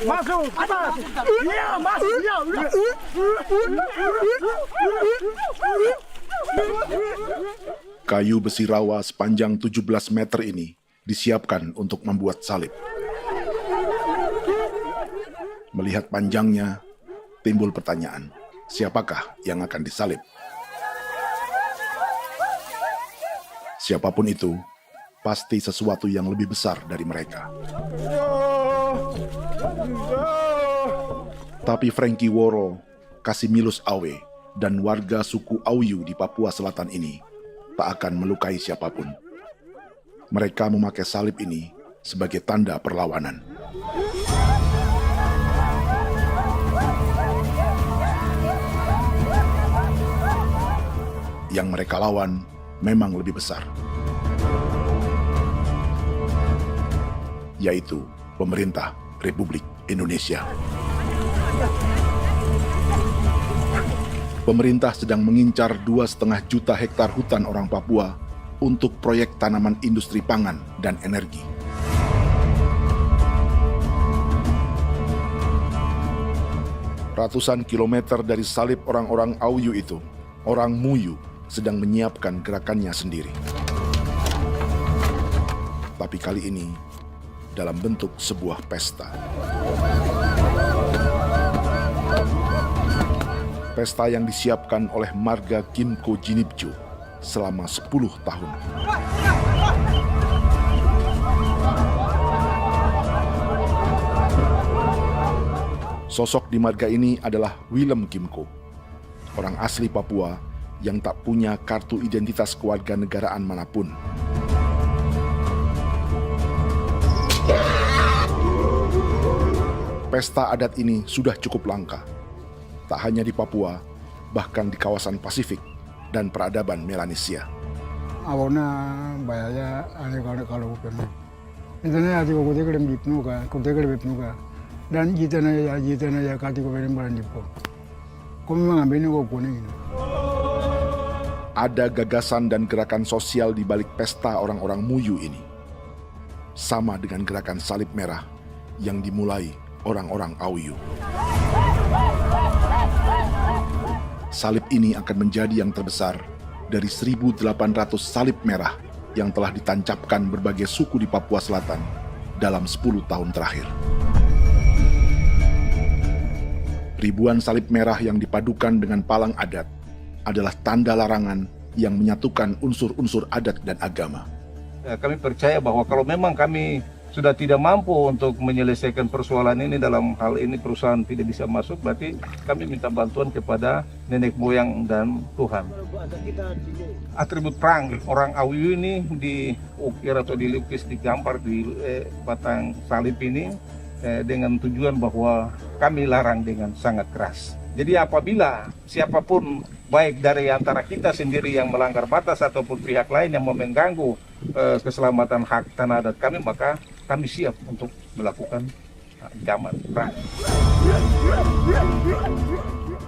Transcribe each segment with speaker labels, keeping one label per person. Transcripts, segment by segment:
Speaker 1: Masuk. Atas. Iya, masuk. Iya, udah.
Speaker 2: Kayu besi rawa sepanjang 17 meter ini disiapkan untuk membuat salib. Melihat panjangnya, timbul pertanyaan, siapakah yang akan disalib? Siapapun itu, pasti sesuatu yang lebih besar dari mereka. Tapi Frankie Woro, Casimilus Awe, dan warga suku Auyu di Papua Selatan ini tak akan melukai siapapun. Mereka memakai salib ini sebagai tanda perlawanan. Yang mereka lawan memang lebih besar, yaitu pemerintah Republik Indonesia. Pemerintah sedang mengincar 2,5 juta hektar hutan orang Papua untuk proyek tanaman industri pangan dan energi. Ratusan kilometer dari salib orang-orang Auyu itu, orang Muyu sedang menyiapkan gerakannya sendiri. Tapi kali ini dalam bentuk sebuah pesta. Pesta yang disiapkan oleh marga Kimco Jinibju selama 10 tahun. Sosok di marga ini adalah Willem Kimco, orang asli Papua yang tak punya kartu identitas kewarganegaraan manapun. Pesta adat ini sudah cukup langka. Tak hanya di Papua, bahkan di kawasan Pasifik dan peradaban Melanesia.
Speaker 3: Awalnya bayarnya kalau pernah. Internet aja kau deklar bipnuka, dan jitana ya kati kau beri barang dipo. Kau memang ambil kau kuning.
Speaker 2: Ada gagasan dan gerakan sosial di balik pesta orang-orang Muyu ini. Sama dengan gerakan salib merah yang dimulai orang-orang Auyu. Salib ini akan menjadi yang terbesar dari 1.800 salib merah yang telah ditancapkan berbagai suku di Papua Selatan dalam 10 tahun terakhir. Ribuan salib merah yang dipadukan dengan palang adat adalah tanda larangan yang menyatukan unsur-unsur adat dan agama.
Speaker 4: Kami percaya bahwa kalau memang kami sudah tidak mampu untuk menyelesaikan persoalan ini, dalam hal ini perusahaan tidak bisa masuk, berarti kami minta bantuan kepada nenek moyang dan Tuhan. Atribut perang orang Auyu ini diukir atau dilukis, digambar di batang salib ini dengan tujuan bahwa kami larang dengan sangat keras. Jadi apabila siapapun, baik dari antara kita sendiri yang melanggar batas ataupun pihak lain yang mau mengganggu keselamatan hak tanah adat kami, maka kami siap untuk melakukan ancaman perang.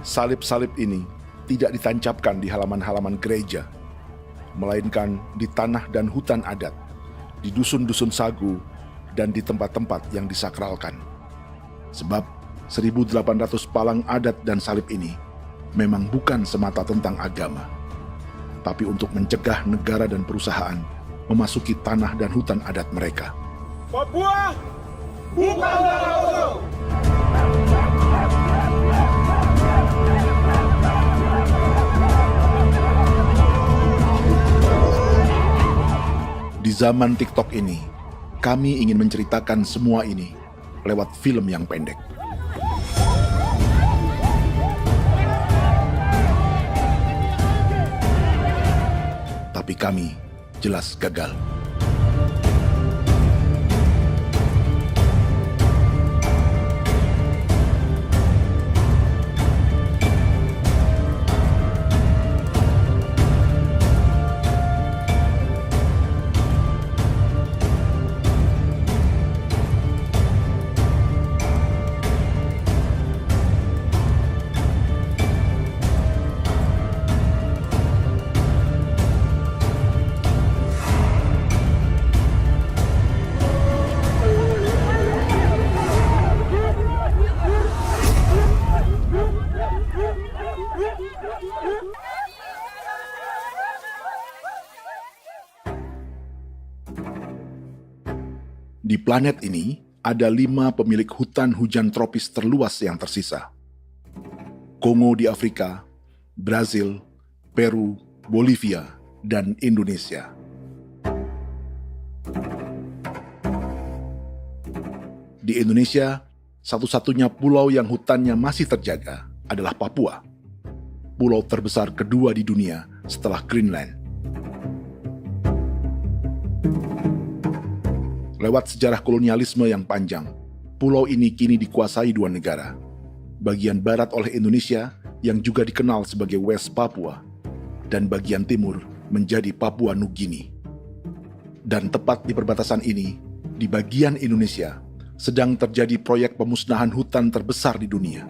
Speaker 2: Salib-salib ini tidak ditancapkan di halaman-halaman gereja, melainkan di tanah dan hutan adat, di dusun-dusun sagu, dan di tempat-tempat yang disakralkan. Sebab 1.800 palang adat dan salib ini memang bukan semata tentang agama, tapi untuk mencegah negara dan perusahaan memasuki tanah dan hutan adat mereka.
Speaker 1: Papua bukan tanah kosong.
Speaker 2: Di zaman TikTok ini, kami ingin menceritakan semua ini lewat film yang pendek. Tapi kami jelas gagal. Di planet ini, ada 5 pemilik hutan hujan tropis terluas yang tersisa. Kongo di Afrika, Brazil, Peru, Bolivia, dan Indonesia. Di Indonesia, satu-satunya pulau yang hutannya masih terjaga adalah Papua, pulau terbesar kedua di dunia setelah Greenland. Lewat sejarah kolonialisme yang panjang, pulau ini kini dikuasai 2 negara. Bagian barat oleh Indonesia yang juga dikenal sebagai West Papua, dan bagian timur menjadi Papua Nugini. Dan tepat di perbatasan ini, di bagian Indonesia, sedang terjadi proyek pemusnahan hutan terbesar di dunia.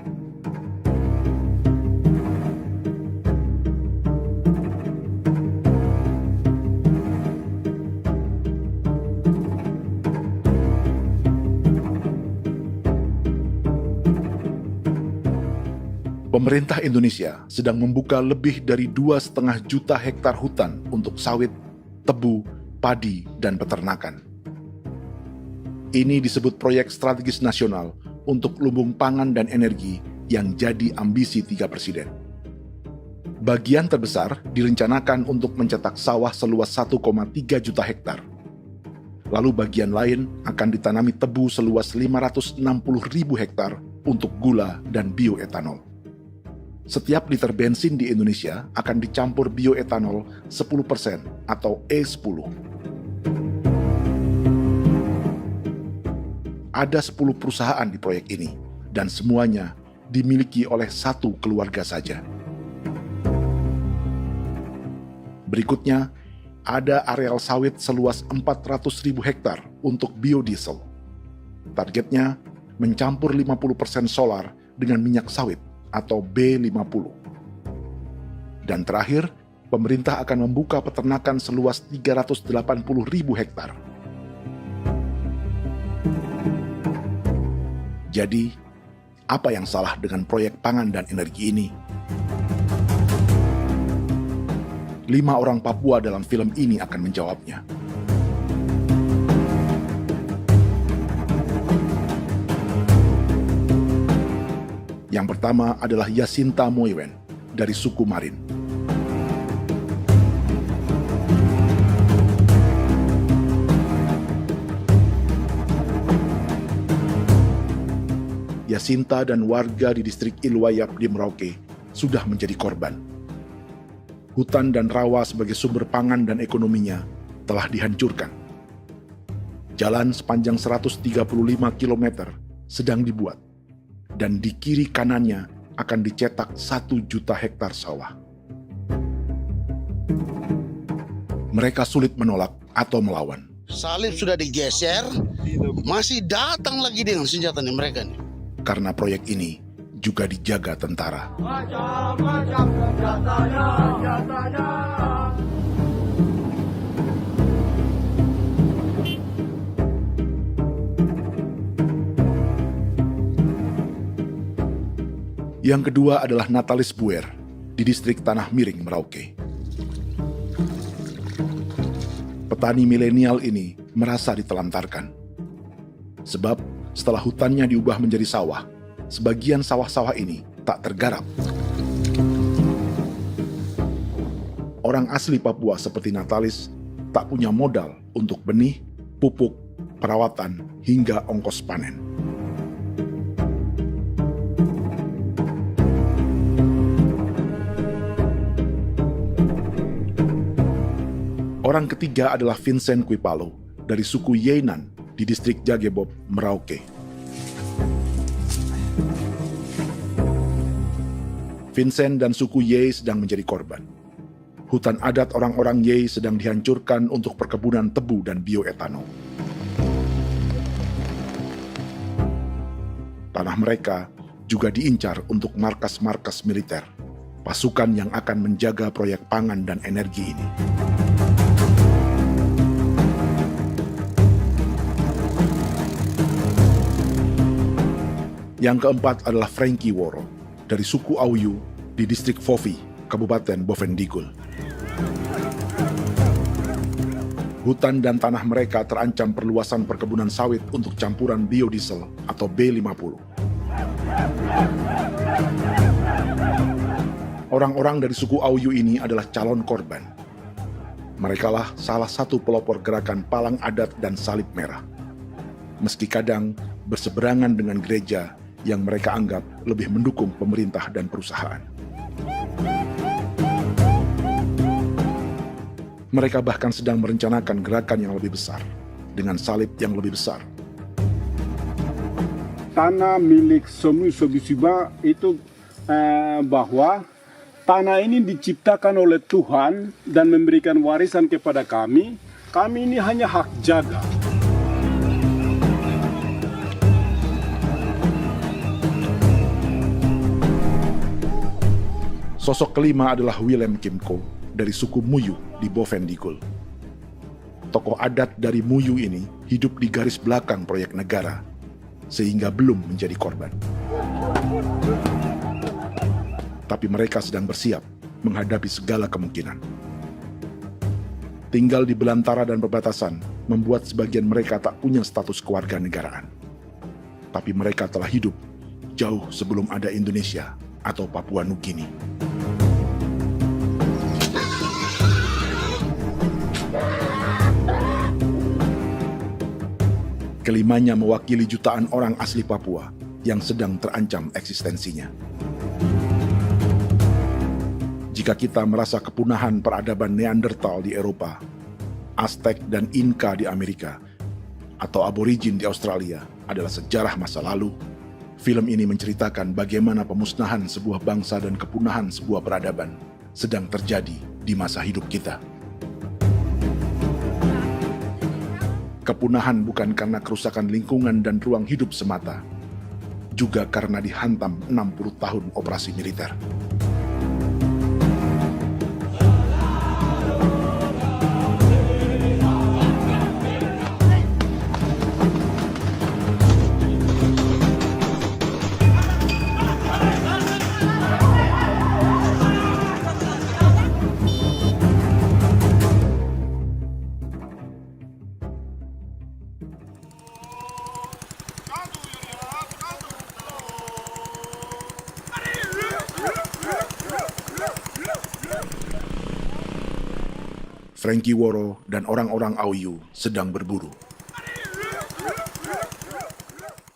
Speaker 2: Pemerintah Indonesia sedang membuka lebih dari 2,5 juta hektar hutan untuk sawit, tebu, padi, dan peternakan. Ini disebut proyek strategis nasional untuk lumbung pangan dan energi yang jadi ambisi 3 presiden. Bagian terbesar direncanakan untuk mencetak sawah seluas 1,3 juta hektar. Lalu bagian lain akan ditanami tebu seluas 560.000 hektar untuk gula dan bioetanol. Setiap liter bensin di Indonesia akan dicampur bioetanol 10% atau E10. Ada 10 perusahaan di proyek ini, dan semuanya dimiliki oleh 1 keluarga saja. Berikutnya, ada areal sawit seluas 400.000 hektar untuk biodiesel. Targetnya mencampur 50% solar dengan minyak sawit atau B50. Dan terakhir, pemerintah akan membuka peternakan seluas 380.000 hektar. Jadi, apa yang salah dengan proyek pangan dan energi ini? 5 orang Papua dalam film ini akan menjawabnya. Yang pertama adalah Yasinta Moiwen dari suku Marin. Yasinta dan warga di distrik Ilwayap di Merauke sudah menjadi korban. Hutan dan rawa sebagai sumber pangan dan ekonominya telah dihancurkan. Jalan sepanjang 135 km sedang dibuat, dan di kiri kanannya akan dicetak 1 juta hektar sawah. Mereka sulit menolak atau melawan.
Speaker 5: Salib sudah digeser, masih datang lagi dengan senjatanya mereka nih.
Speaker 2: Karena proyek ini juga dijaga tentara.
Speaker 1: Macam-macam senjatanya.
Speaker 2: Yang kedua adalah Natalis Buer di distrik Tanah Miring, Merauke. Petani milenial ini merasa ditelantarkan. Sebab setelah hutannya diubah menjadi sawah, sebagian sawah-sawah ini tak tergarap. Orang asli Papua seperti Natalis tak punya modal untuk benih, pupuk, perawatan, hingga ongkos panen. Orang ketiga adalah Vincent Kuipalo dari suku Yenan di distrik Jagebob, Merauke. Vincent dan suku Ye sedang menjadi korban. Hutan adat orang-orang Ye sedang dihancurkan untuk perkebunan tebu dan bioetanol. Tanah mereka juga diincar untuk markas-markas militer, pasukan yang akan menjaga proyek pangan dan energi ini. Yang keempat adalah Frankie Woro dari suku Auyu di distrik Fofi, Kabupaten Bovendigul. Hutan dan tanah mereka terancam perluasan perkebunan sawit untuk campuran biodiesel atau B50. Orang-orang dari suku Auyu ini adalah calon korban. Merekalah salah satu pelopor gerakan Palang Adat dan Salib Merah. Meski kadang berseberangan dengan gereja yang mereka anggap lebih mendukung pemerintah dan perusahaan. Mereka bahkan sedang merencanakan gerakan yang lebih besar, dengan salib yang lebih besar.
Speaker 6: Tanah milik Somu Sobisiba itu bahwa tanah ini diciptakan oleh Tuhan dan memberikan warisan kepada kami. Kami ini hanya hak jaga.
Speaker 2: Sosok kelima adalah Willem Kimco dari suku Muyu di Bovendigul. Tokoh adat dari Muyu ini hidup di garis belakang proyek negara, sehingga belum menjadi korban. Tapi mereka sedang bersiap menghadapi segala kemungkinan. Tinggal di belantara dan perbatasan membuat sebagian mereka tak punya status kewarganegaraan. Tapi mereka telah hidup jauh sebelum ada Indonesia atau Papua Nugini. Kelimanya mewakili jutaan orang asli Papua yang sedang terancam eksistensinya. Jika kita merasa kepunahan peradaban Neanderthal di Eropa, Aztec dan Inca di Amerika, atau aborigin di Australia adalah sejarah masa lalu, film ini menceritakan bagaimana pemusnahan sebuah bangsa dan kepunahan sebuah peradaban sedang terjadi di masa hidup kita. Kepunahan bukan karena kerusakan lingkungan dan ruang hidup semata, juga karena dihantam 60 tahun operasi militer. Frankie Woro dan orang-orang Auyu sedang berburu.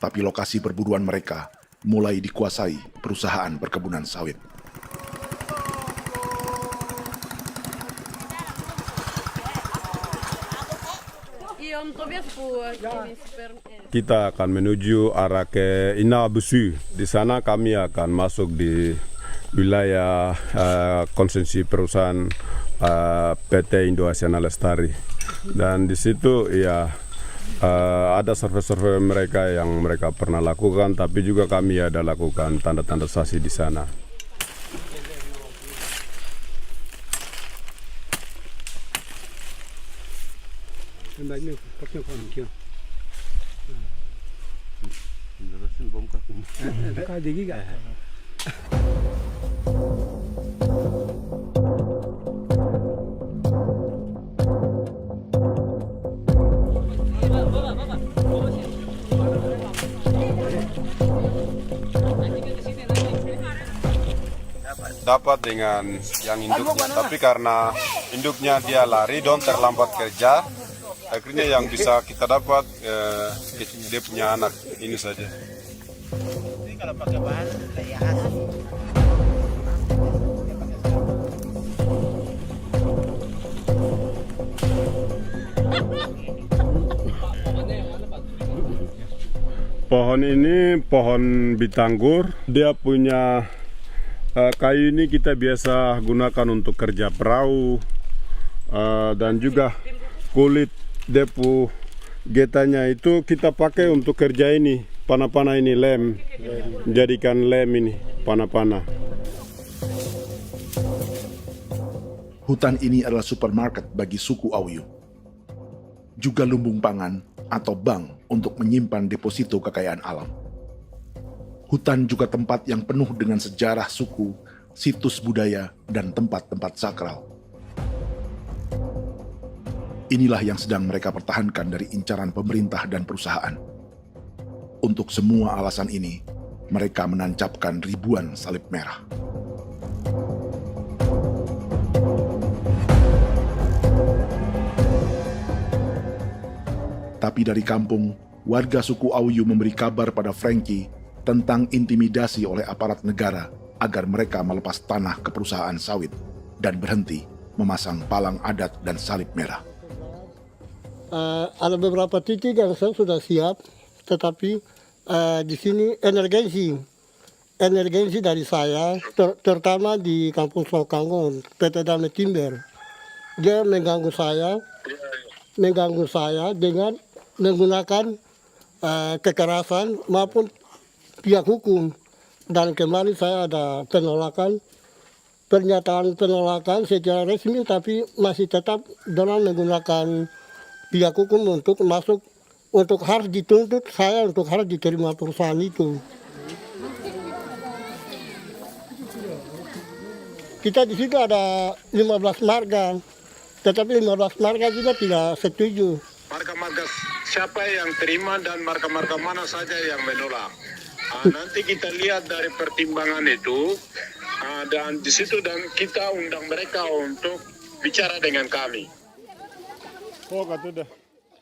Speaker 2: Tapi lokasi perburuan mereka mulai dikuasai perusahaan perkebunan sawit.
Speaker 7: Kita akan menuju arah ke Inabusu. Di sana kami akan masuk di wilayah konsesi perusahaan PT Indo Asiana Lestari, dan di situ ya ada survei-survei mereka yang mereka pernah lakukan, tapi juga kami ada lakukan tanda-tanda saksi di sana. Dapat dengan yang induknya, tapi karena induknya dia lari dan terlambat kerja, akhirnya yang bisa kita dapat dia punya anak ini saja. Kalau pakai bahan pohon ini pohon bitanggur, dia punya kayu ini kita biasa gunakan untuk kerja perahu, dan juga kulit depu getanya itu kita pakai untuk kerja ini, panah-panah ini lem, jadikan lem ini panah-panah.
Speaker 2: Hutan ini adalah supermarket bagi suku Auyu, juga lumbung pangan atau bank untuk menyimpan deposito kekayaan alam. Hutan juga tempat yang penuh dengan sejarah suku, situs budaya, dan tempat-tempat sakral. Inilah yang sedang mereka pertahankan dari incaran pemerintah dan perusahaan. Untuk semua alasan ini, mereka menancapkan ribuan salib merah. Tapi dari kampung, warga suku Auyu memberi kabar pada Frankie tentang intimidasi oleh aparat negara agar mereka melepas tanah ke perusahaan sawit dan berhenti memasang palang adat dan salib merah.
Speaker 8: Ada beberapa titik yang saya sudah siap, tetapi di sini emergensi dari saya, terutama di Kampung Sokangon, PT Damai Timber. Dia mengganggu saya dengan menggunakan kekerasan maupun pihak hukum. Dan kemarin saya ada pernyataan penolakan secara resmi, tapi masih tetap dengan menggunakan pihak hukum untuk masuk, untuk harus dituntut saya untuk harus diterima perusahaan itu. Kita di situ ada 15 marga, tetapi 15 marga juga tidak setuju.
Speaker 9: Marga-marga siapa yang terima dan marga-marga mana saja yang menolak. Nanti kita lihat dari pertimbangan itu, dan di situ dan kita undang mereka untuk bicara dengan kami.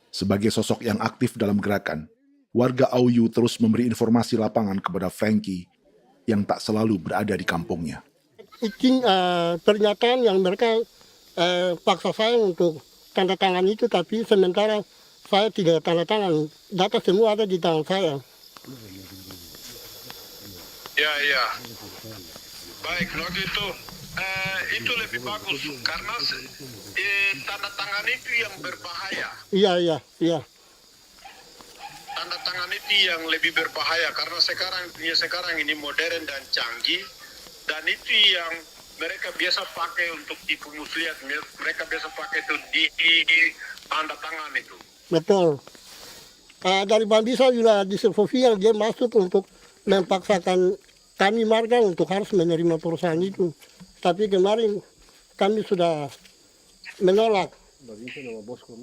Speaker 2: Sebagai sosok yang aktif dalam gerakan, warga Auyu terus memberi informasi lapangan kepada Frankie yang tak selalu berada di kampungnya.
Speaker 8: Izin pernyataan yang mereka paksa saya untuk tanda tangan itu, tapi sementara saya tidak tanda tangan. Data semua ada di tangan saya.
Speaker 9: Ya. Baik, kalau gitu itu lebih bagus karena tanda tangan itu yang berbahaya.
Speaker 8: Iya.
Speaker 9: Tanda tangan itu yang lebih berbahaya karena sekarang ini modern dan canggih, dan itu yang mereka biasa pakai untuk tipu muslihat. Mereka biasa pakai itu di tanda tangan itu.
Speaker 8: Betul. Dari Bambisa juga di Sofia dia masuk untuk memaksakan kami marga untuk harus menerima perusahaan itu. Tapi kemarin kami sudah menolak.
Speaker 1: Babinsa nama bosku.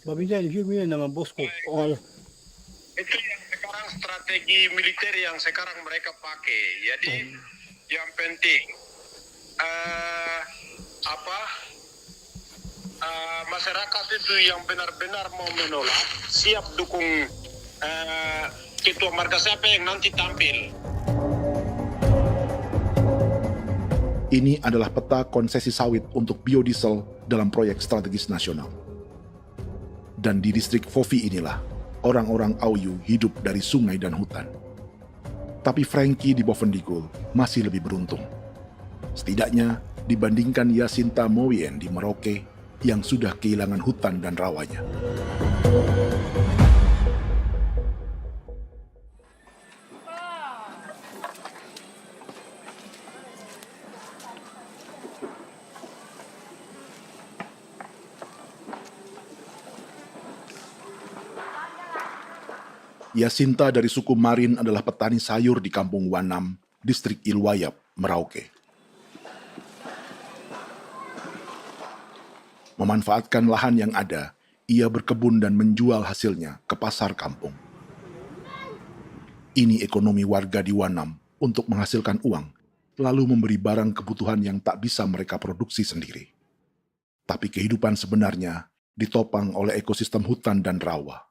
Speaker 1: Babinsa di sini nama bosku.
Speaker 9: Itu yang sekarang strategi militer yang sekarang mereka pakai. Jadi yang penting masyarakat itu yang benar-benar mau menolak siap dukung ketua marga siapa yang nanti tampil.
Speaker 2: Ini adalah peta konsesi sawit untuk biodiesel dalam proyek strategis nasional. Dan di distrik Fofi inilah, orang-orang Auyu hidup dari sungai dan hutan. Tapi Frankie di Bovendigul masih lebih beruntung. Setidaknya dibandingkan Yasinta Moyen di Merauke yang sudah kehilangan hutan dan rawanya. Yasinta dari suku Marin adalah petani sayur di Kampung Wanam, distrik Ilwayap, Merauke. Memanfaatkan lahan yang ada, ia berkebun dan menjual hasilnya ke pasar kampung. Ini ekonomi warga di Wanam untuk menghasilkan uang, lalu memberi barang kebutuhan yang tak bisa mereka produksi sendiri. Tapi kehidupan sebenarnya ditopang oleh ekosistem hutan dan rawa.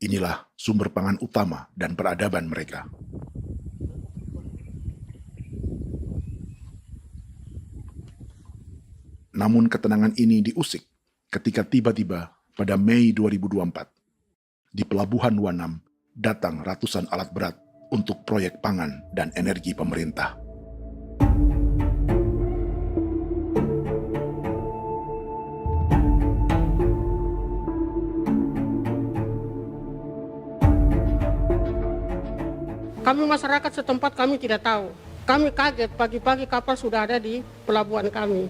Speaker 2: Inilah sumber pangan utama dan peradaban mereka. Namun ketenangan ini diusik ketika tiba-tiba pada Mei 2024, di Pelabuhan Wanam datang ratusan alat berat untuk proyek pangan dan energi pemerintah.
Speaker 8: Kami masyarakat setempat kami tidak tahu. Kami kaget pagi-pagi kapal sudah ada di pelabuhan kami.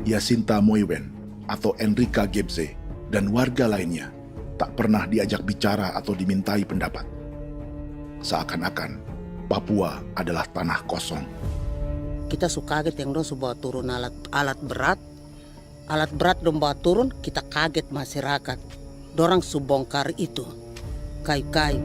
Speaker 2: Yasinta Moywen atau Enrika Gebze dan warga lainnya tak pernah diajak bicara atau dimintai pendapat. Seakan-akan Papua adalah tanah kosong.
Speaker 10: Kita suka kaget yang dong bawa turun alat berat dong bawa turun, kita kaget masyarakat. Dorang subongkar itu kayu-kayu.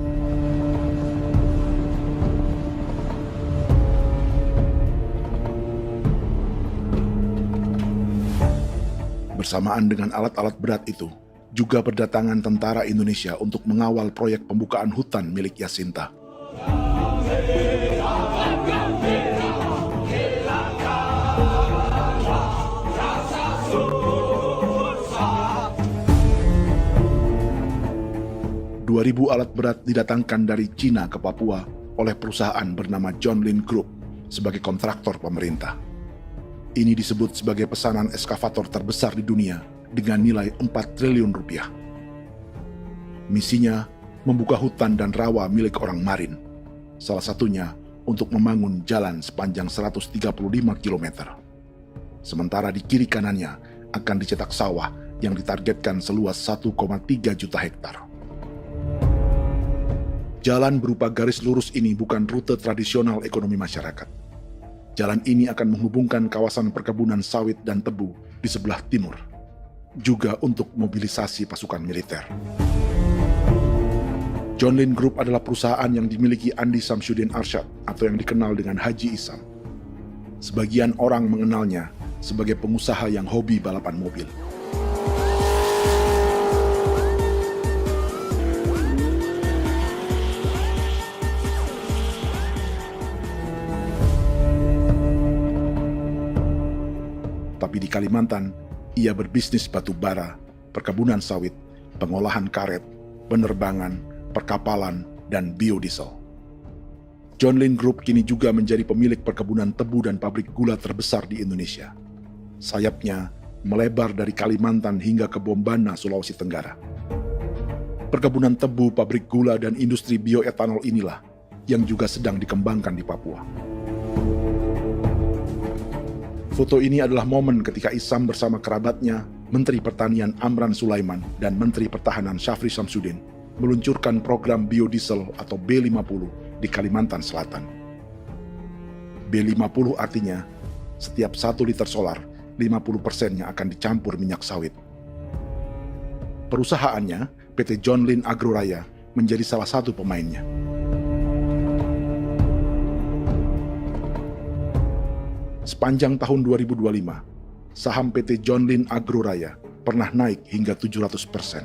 Speaker 2: Bersamaan dengan alat-alat berat itu, juga berdatangan tentara Indonesia untuk mengawal proyek pembukaan hutan milik Jacinta. Ribu alat berat didatangkan dari Cina ke Papua oleh perusahaan bernama John Lin Group sebagai kontraktor pemerintah. Ini disebut sebagai pesanan eskavator terbesar di dunia dengan nilai 4 triliun rupiah. Misinya membuka hutan dan rawa milik orang Marin, salah satunya untuk membangun jalan sepanjang 135 km. Sementara di kiri kanannya akan dicetak sawah yang ditargetkan seluas 1,3 juta hektar. Jalan berupa garis lurus ini bukan rute tradisional ekonomi masyarakat. Jalan ini akan menghubungkan kawasan perkebunan sawit dan tebu di sebelah timur, juga untuk mobilisasi pasukan militer. John Lin Group adalah perusahaan yang dimiliki Andi Samsudin Arsyad atau yang dikenal dengan Haji Isam. Sebagian orang mengenalnya sebagai pengusaha yang hobi balapan mobil. Tapi di Kalimantan, ia berbisnis batu bara, perkebunan sawit, pengolahan karet, penerbangan, perkapalan, dan biodiesel. John Lin Group kini juga menjadi pemilik perkebunan tebu dan pabrik gula terbesar di Indonesia. Sayapnya melebar dari Kalimantan hingga ke Bombana, Sulawesi Tenggara. Perkebunan tebu, pabrik gula, dan industri bioetanol inilah yang juga sedang dikembangkan di Papua. Foto ini adalah momen ketika Isam bersama kerabatnya, Menteri Pertanian Amran Sulaiman dan Menteri Pertahanan Syafri Samsudin meluncurkan program biodiesel atau B50 di Kalimantan Selatan. B50 artinya setiap 1 liter solar, 50%-nya akan dicampur minyak sawit. Perusahaannya, PT John Lin Agroraya, menjadi salah satu pemainnya. Sepanjang tahun 2025, saham PT John Lin Agroraya pernah naik hingga 700%.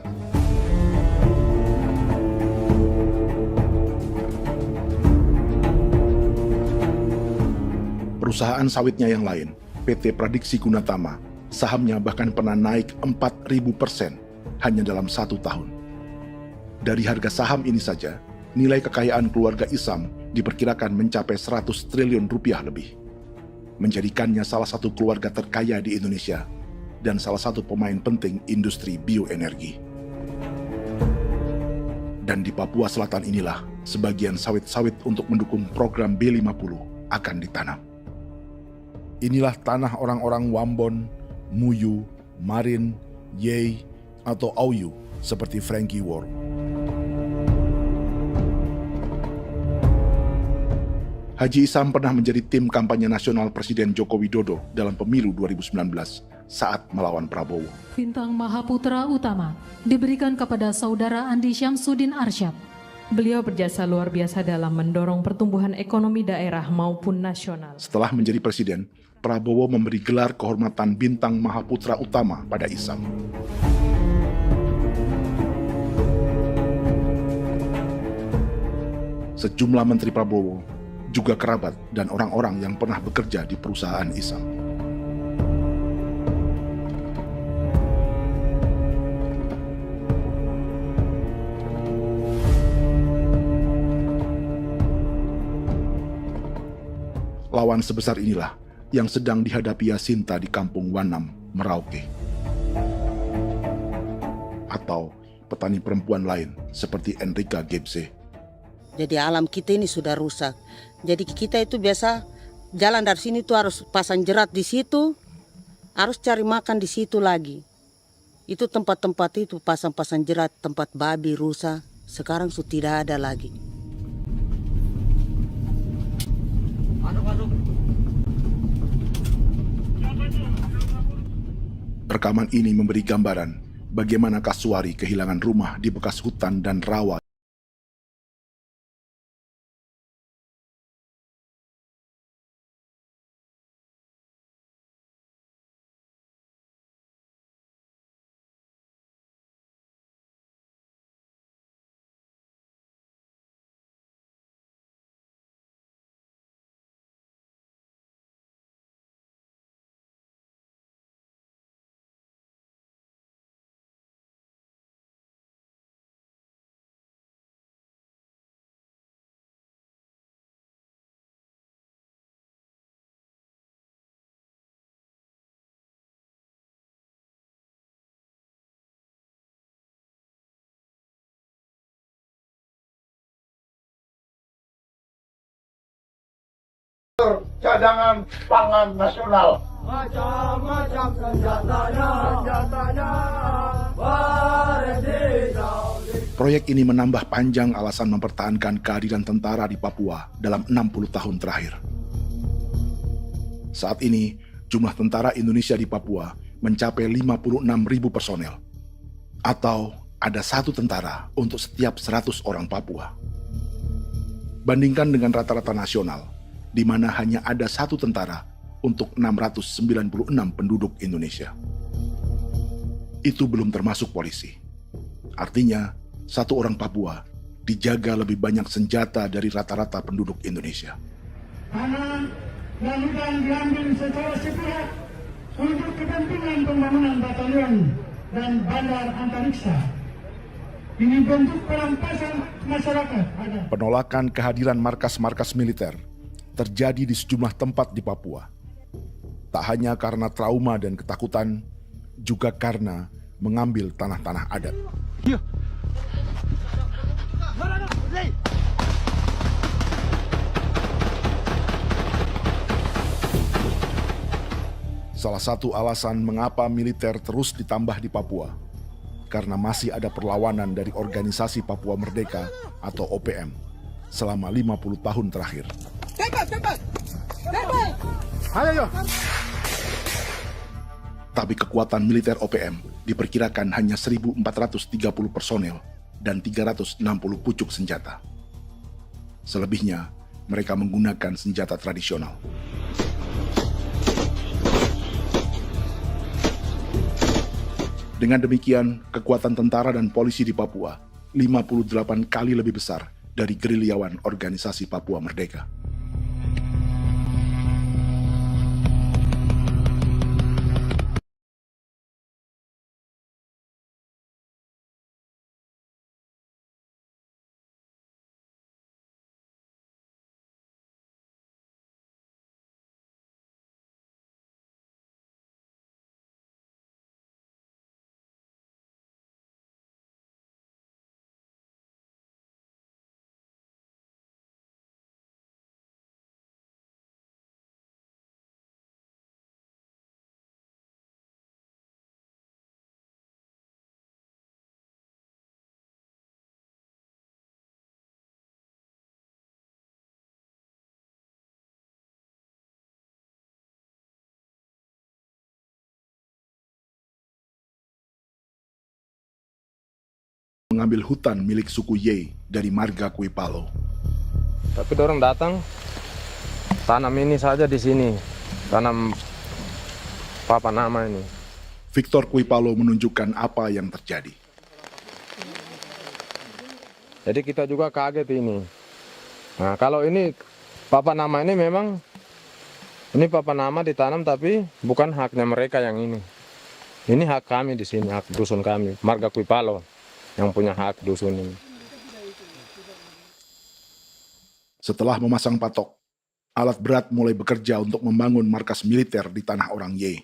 Speaker 2: Perusahaan sawitnya yang lain, PT Pradiksi Gunatama, sahamnya bahkan pernah naik 4.000% hanya dalam 1 tahun. Dari harga saham ini saja, nilai kekayaan keluarga Isam diperkirakan mencapai 100 triliun rupiah lebih, menjadikannya salah satu keluarga terkaya di Indonesia dan salah satu pemain penting industri bioenergi. Dan di Papua Selatan inilah sebagian sawit-sawit untuk mendukung program B50 akan ditanam. Inilah tanah orang-orang Wambon, Muyu, Marin, Yei, atau Auyu seperti Frankie Ward. Haji Isam pernah menjadi tim kampanye nasional Presiden Joko Widodo dalam pemilu 2019 saat melawan Prabowo.
Speaker 11: Bintang Mahaputra Utama diberikan kepada Saudara Andi Syamsuddin Arsyad. Beliau berjasa luar biasa dalam mendorong pertumbuhan ekonomi daerah maupun nasional.
Speaker 2: Setelah menjadi presiden, Prabowo memberi gelar kehormatan Bintang Mahaputra Utama pada Isam. Sejumlah menteri Prabowo, juga kerabat dan orang-orang yang pernah bekerja di perusahaan Isam. Lawan sebesar inilah yang sedang dihadapi Jacinta di kampung Wanam, Merauke. Atau petani perempuan lain seperti Enrika Gebse.
Speaker 10: Jadi alam kita ini sudah rusak. Jadi kita itu biasa jalan dari sini tuh harus pasang jerat di situ, harus cari makan di situ lagi. Itu tempat-tempat itu pasang-pasang jerat, tempat babi, rusa, sekarang sudah tidak ada lagi.
Speaker 2: Rekaman ini memberi gambaran bagaimana Kasuari kehilangan rumah di bekas hutan dan rawa.
Speaker 8: Cadangan pangan nasional.
Speaker 12: Macam-macam senjatanya,
Speaker 2: Proyek ini menambah panjang alasan mempertahankan kehadiran tentara di Papua dalam 60 tahun terakhir. Saat ini, jumlah tentara Indonesia di Papua mencapai 56.000 personel. Atau ada 1 tentara untuk setiap 100 orang Papua. Bandingkan dengan rata-rata nasional, di mana hanya ada 1 tentara untuk 696 penduduk Indonesia. Itu belum termasuk polisi. Artinya, 1 orang Papua dijaga lebih banyak senjata dari rata-rata penduduk Indonesia.
Speaker 12: tanah dan hutan diambil secara sepihak untuk kepentingan pembangunan batalion dan bandar antariksa. Ini bentuk perampasan masyarakat.
Speaker 2: Penolakan kehadiran markas-markas militer terjadi di sejumlah tempat di Papua. Tak hanya karena trauma dan ketakutan, juga karena mengambil tanah-tanah adat. Salah satu alasan mengapa militer terus ditambah di Papua, karena masih ada perlawanan dari Organisasi Papua Merdeka atau OPM selama 50 tahun terakhir. Tapi kekuatan militer OPM diperkirakan hanya 1.430 personel dan 360 pucuk senjata. Selebihnya, mereka menggunakan senjata tradisional. Dengan demikian, kekuatan tentara dan polisi di Papua 58 kali lebih besar dari gerilyawan Organisasi Papua Merdeka. Mengambil hutan milik suku Ye dari marga Kuipalo.
Speaker 13: Tapi dorong datang tanam ini saja di sini, tanam papan nama ini.
Speaker 2: Victor Kuipalo menunjukkan apa yang terjadi.
Speaker 13: Jadi kita juga kaget ini. Nah, kalau ini papan nama ini memang ini papan nama ditanam tapi bukan haknya mereka yang ini. Ini hak kami di sini, hak dusun kami, marga Kuipalo yang punya hak dusun ini.
Speaker 2: Setelah memasang patok, alat berat mulai bekerja untuk membangun markas militer di tanah orang Ye.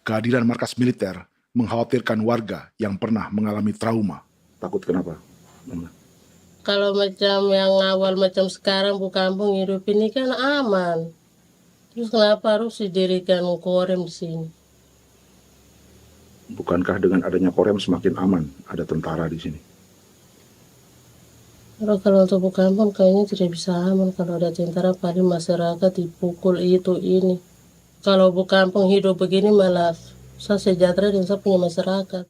Speaker 2: Kehadiran markas militer mengkhawatirkan warga yang pernah mengalami trauma. Takut kenapa?
Speaker 14: Kalau macam yang awal macam sekarang bu kampung hidup ini kan aman. Terus kenapa harus didirikan korem di sini?
Speaker 2: Bukankah dengan adanya Korem semakin aman ada tentara di sini?
Speaker 14: Kalau untuk kampung kayaknya tidak bisa aman kalau ada tentara, paling masyarakat dipukul itu ini. Kalau kampung hidup begini malah saya sejahtera dan saya punya masyarakat.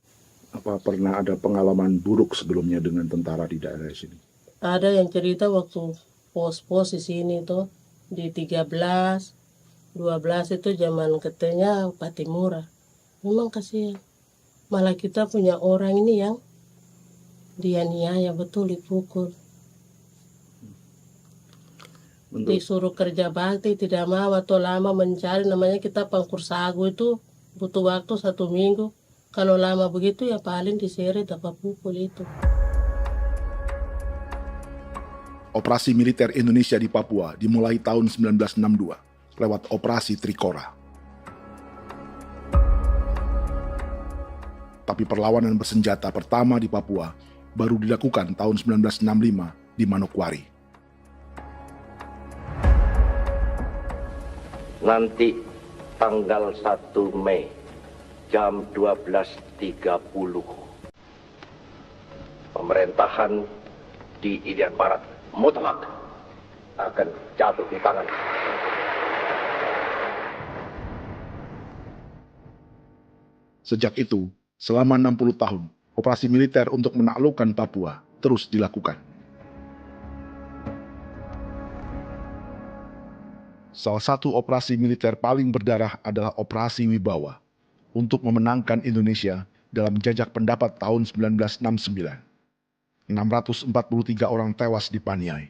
Speaker 2: Apa pernah ada pengalaman buruk sebelumnya dengan tentara di daerah sini?
Speaker 14: Ada yang cerita waktu pos-pos di sini tuh di 13, 12 itu zaman katanya Patimura. Memang kasihan. Malah kita punya orang ini yang dianiaya betul, dipukul. Disuruh kerja bakti tidak mau atau lama mencari, namanya kita pangkur sagu itu butuh waktu 1 minggu. Kalau lama begitu ya paling diseret apa pukul itu.
Speaker 2: Operasi militer Indonesia di Papua dimulai tahun 1962 lewat Operasi Trikora. Tapi perlawanan bersenjata pertama di Papua baru dilakukan tahun 1965 di Manokwari.
Speaker 15: Nanti tanggal 1 Mei jam 12.30 pemerintahan di Irian Barat mutlak akan jatuh di tangan.
Speaker 2: Sejak itu, selama 60 tahun, operasi militer untuk menaklukkan Papua terus dilakukan. Salah satu operasi militer paling berdarah adalah Operasi Wibawa untuk memenangkan Indonesia dalam jajak pendapat tahun 1969. 643 orang tewas di Paniai.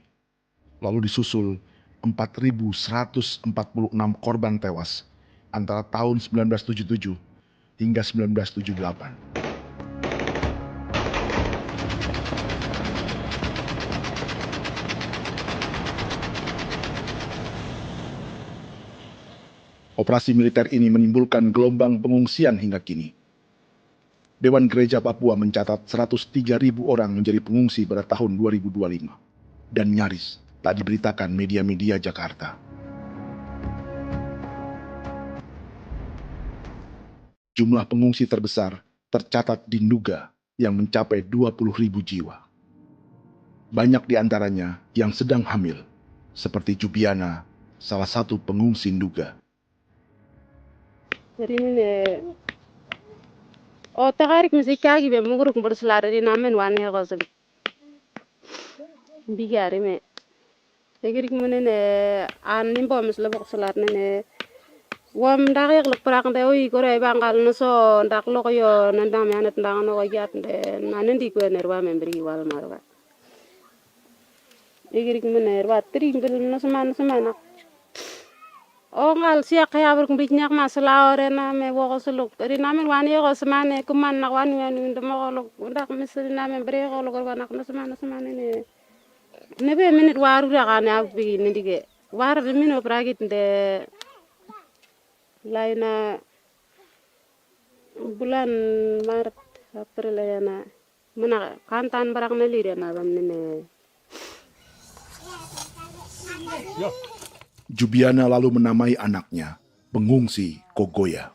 Speaker 2: Lalu disusul 4.146 korban tewas antara tahun 1977 hingga 1978. Operasi militer ini menimbulkan gelombang pengungsian hingga kini. Dewan Gereja Papua mencatat 103.000 orang menjadi pengungsi pada tahun 2025 dan nyaris tak diberitakan media-media Jakarta. Jumlah pengungsi terbesar tercatat di Nduga yang mencapai 20.000 jiwa. Banyak di antaranya yang sedang hamil, seperti Jubiana, salah satu pengungsi Nduga.
Speaker 16: Jadi ini tagarik musika gibi muguruk berselari di namen wani gosel bigari me tegirik munene an nimbo misle berselar nene wam dagek lek prak de oi kore bangal no so ndak lok yo nandam yanet ndang no gat de nanen di ko nerwa membri wal marwa tegirik munene wa tri ngel no semana ngal siya kaya berkumpit nyak masalah orena me wogosuluk rina men wani yo semane kuman nak wani wani ndemo golok ndak misalnya me bre golok wanak no semane ne be minit waru da kana abi ni dige war de mino pragit de laina bulan Maret April yana mana kantan barang na lire na bamne.
Speaker 2: Jubiana lalu menamai anaknya pengungsi Kogoya.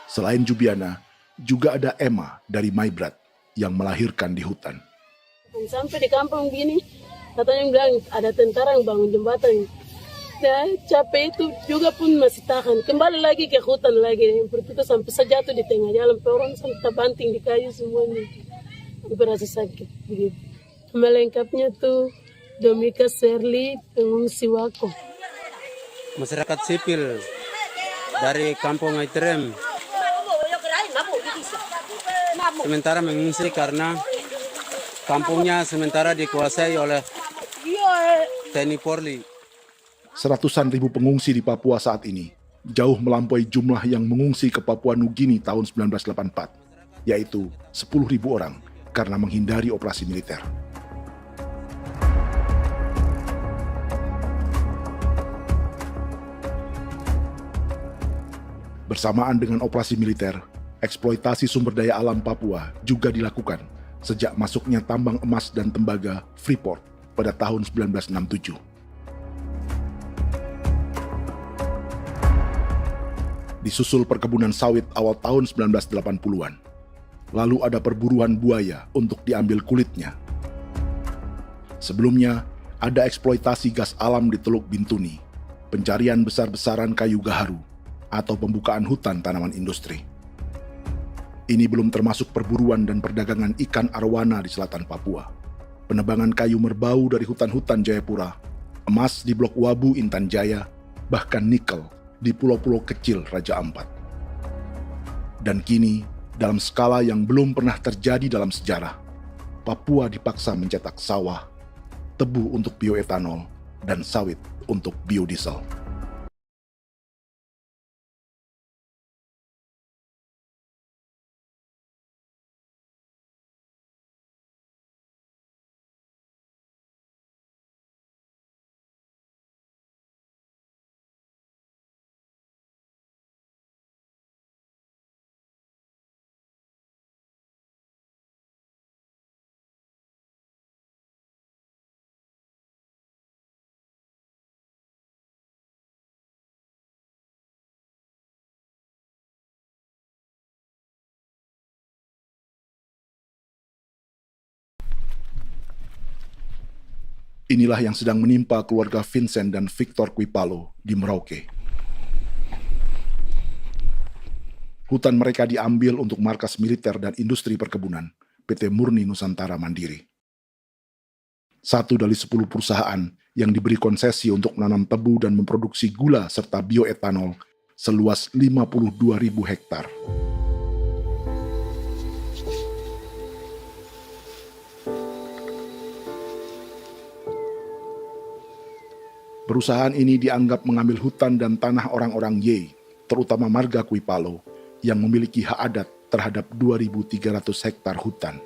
Speaker 2: Selain Jubiana, juga ada Emma dari Maibrat yang melahirkan di hutan.
Speaker 17: Sampai di kampung gini, katanya bilang ada tentara yang bangun jembatan. Nah, capek itu juga pun masih tahan. Kembali lagi ke hutan lagi. Itu sampai sejatuh di tengah jalan. Orang sampai terbanting di kayu semuanya. Berasa sakit begitu. Melengkapnya tuh Domika Serli, pengungsi Wako.
Speaker 18: Masyarakat sipil dari Kampung Aitrem sementara mengungsi karena kampungnya sementara dikuasai oleh TNI Polri.
Speaker 2: Seratusan ribu pengungsi di Papua saat ini jauh melampaui jumlah yang mengungsi ke Papua Nugini tahun 1984, yaitu 10.000 orang karena menghindari operasi militer. Bersamaan dengan operasi militer, eksploitasi sumber daya alam Papua juga dilakukan sejak masuknya tambang emas dan tembaga Freeport pada tahun 1967. Disusul perkebunan sawit awal tahun 1980-an. Lalu ada perburuan buaya untuk diambil kulitnya. Sebelumnya, ada eksploitasi gas alam di Teluk Bintuni, pencarian besar-besaran kayu gaharu, atau pembukaan hutan tanaman industri. Ini belum termasuk perburuan dan perdagangan ikan arwana di selatan Papua, penebangan kayu merbau dari hutan-hutan Jayapura, emas di Blok Wabu Intan Jaya, bahkan nikel di pulau-pulau kecil Raja Ampat. Dan kini, dalam skala yang belum pernah terjadi dalam sejarah, Papua dipaksa mencetak sawah, tebu untuk bioetanol, dan sawit untuk biodiesel. Inilah yang sedang menimpa keluarga Vincent dan Victor Kuipalo di Merauke. Hutan mereka diambil untuk markas militer dan industri perkebunan, PT Murni Nusantara Mandiri. 1 dari 10 perusahaan yang diberi konsesi untuk menanam tebu dan memproduksi gula serta bioetanol seluas 52.000 hektar. Perusahaan ini dianggap mengambil hutan dan tanah orang-orang Ye, terutama marga Kuipalo, yang memiliki hak adat terhadap 2.300 hektar hutan.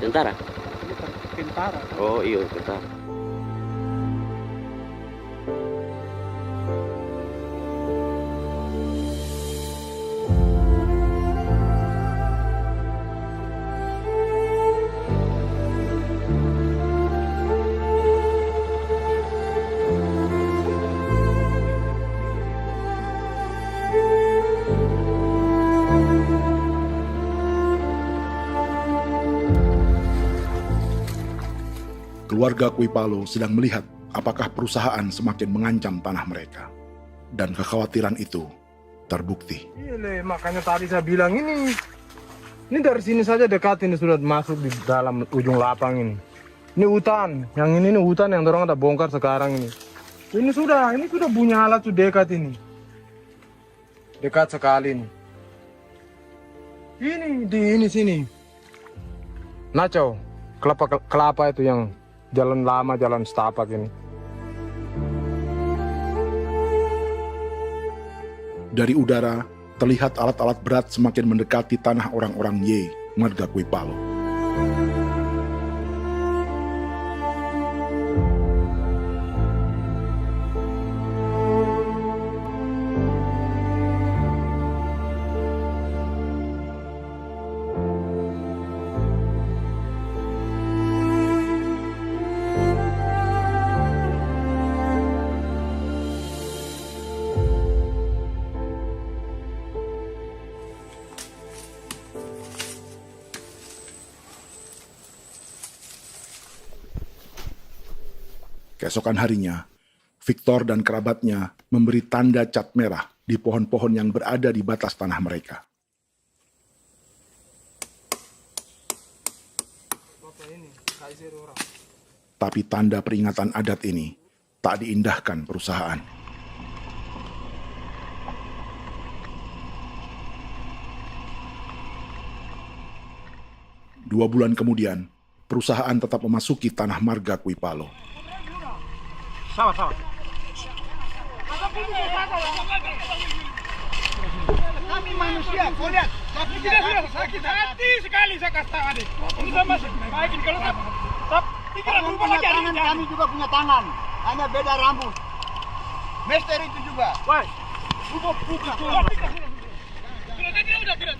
Speaker 19: Tentara?
Speaker 1: Tentara.
Speaker 19: Oh iya, tentara.
Speaker 2: Keluarga Kuipalo sedang melihat apakah perusahaan semakin mengancam tanah mereka. Dan kekhawatiran itu terbukti.
Speaker 13: Iya, makanya tadi saya bilang ini dari sini saja dekat ini sudah masuk di dalam ujung lapang ini. Ini hutan, yang ini hutan yang orang ada bongkar sekarang ini. Ini sudah punya alat sudah dekat ini. Dekat sekali ini. Ini sini. Nacau, kelapa itu yang jalan lama, jalan setapak ini.
Speaker 2: Dari udara, terlihat alat-alat berat semakin mendekati tanah orang-orang Ye, marga Kuipalo. Keesokan harinya, Victor dan kerabatnya memberi tanda cat merah di pohon-pohon yang berada di batas tanah mereka. Tapi tanda peringatan adat ini tak diindahkan perusahaan. Dua bulan kemudian, perusahaan tetap memasuki tanah marga Kuipalo.
Speaker 12: Sama. Kami manusia, kau lihat. Tapi kita sudah sakit hati sekali saya katakan tadi. Ini sama baik ini kalau pikiran berubah lagi tangan, kami juga punya tangan. Hanya beda rambut. Mister itu juga. Woi. Buka. Tidak.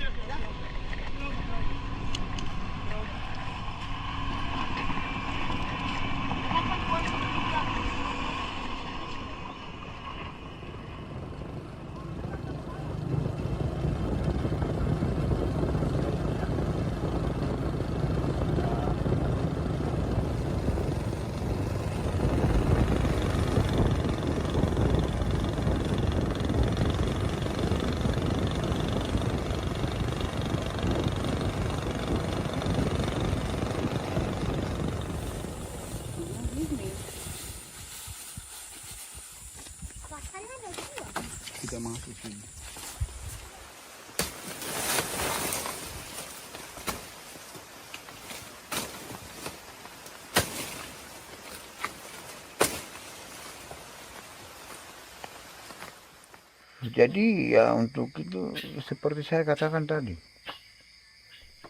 Speaker 19: Jadi ya untuk itu seperti saya katakan tadi,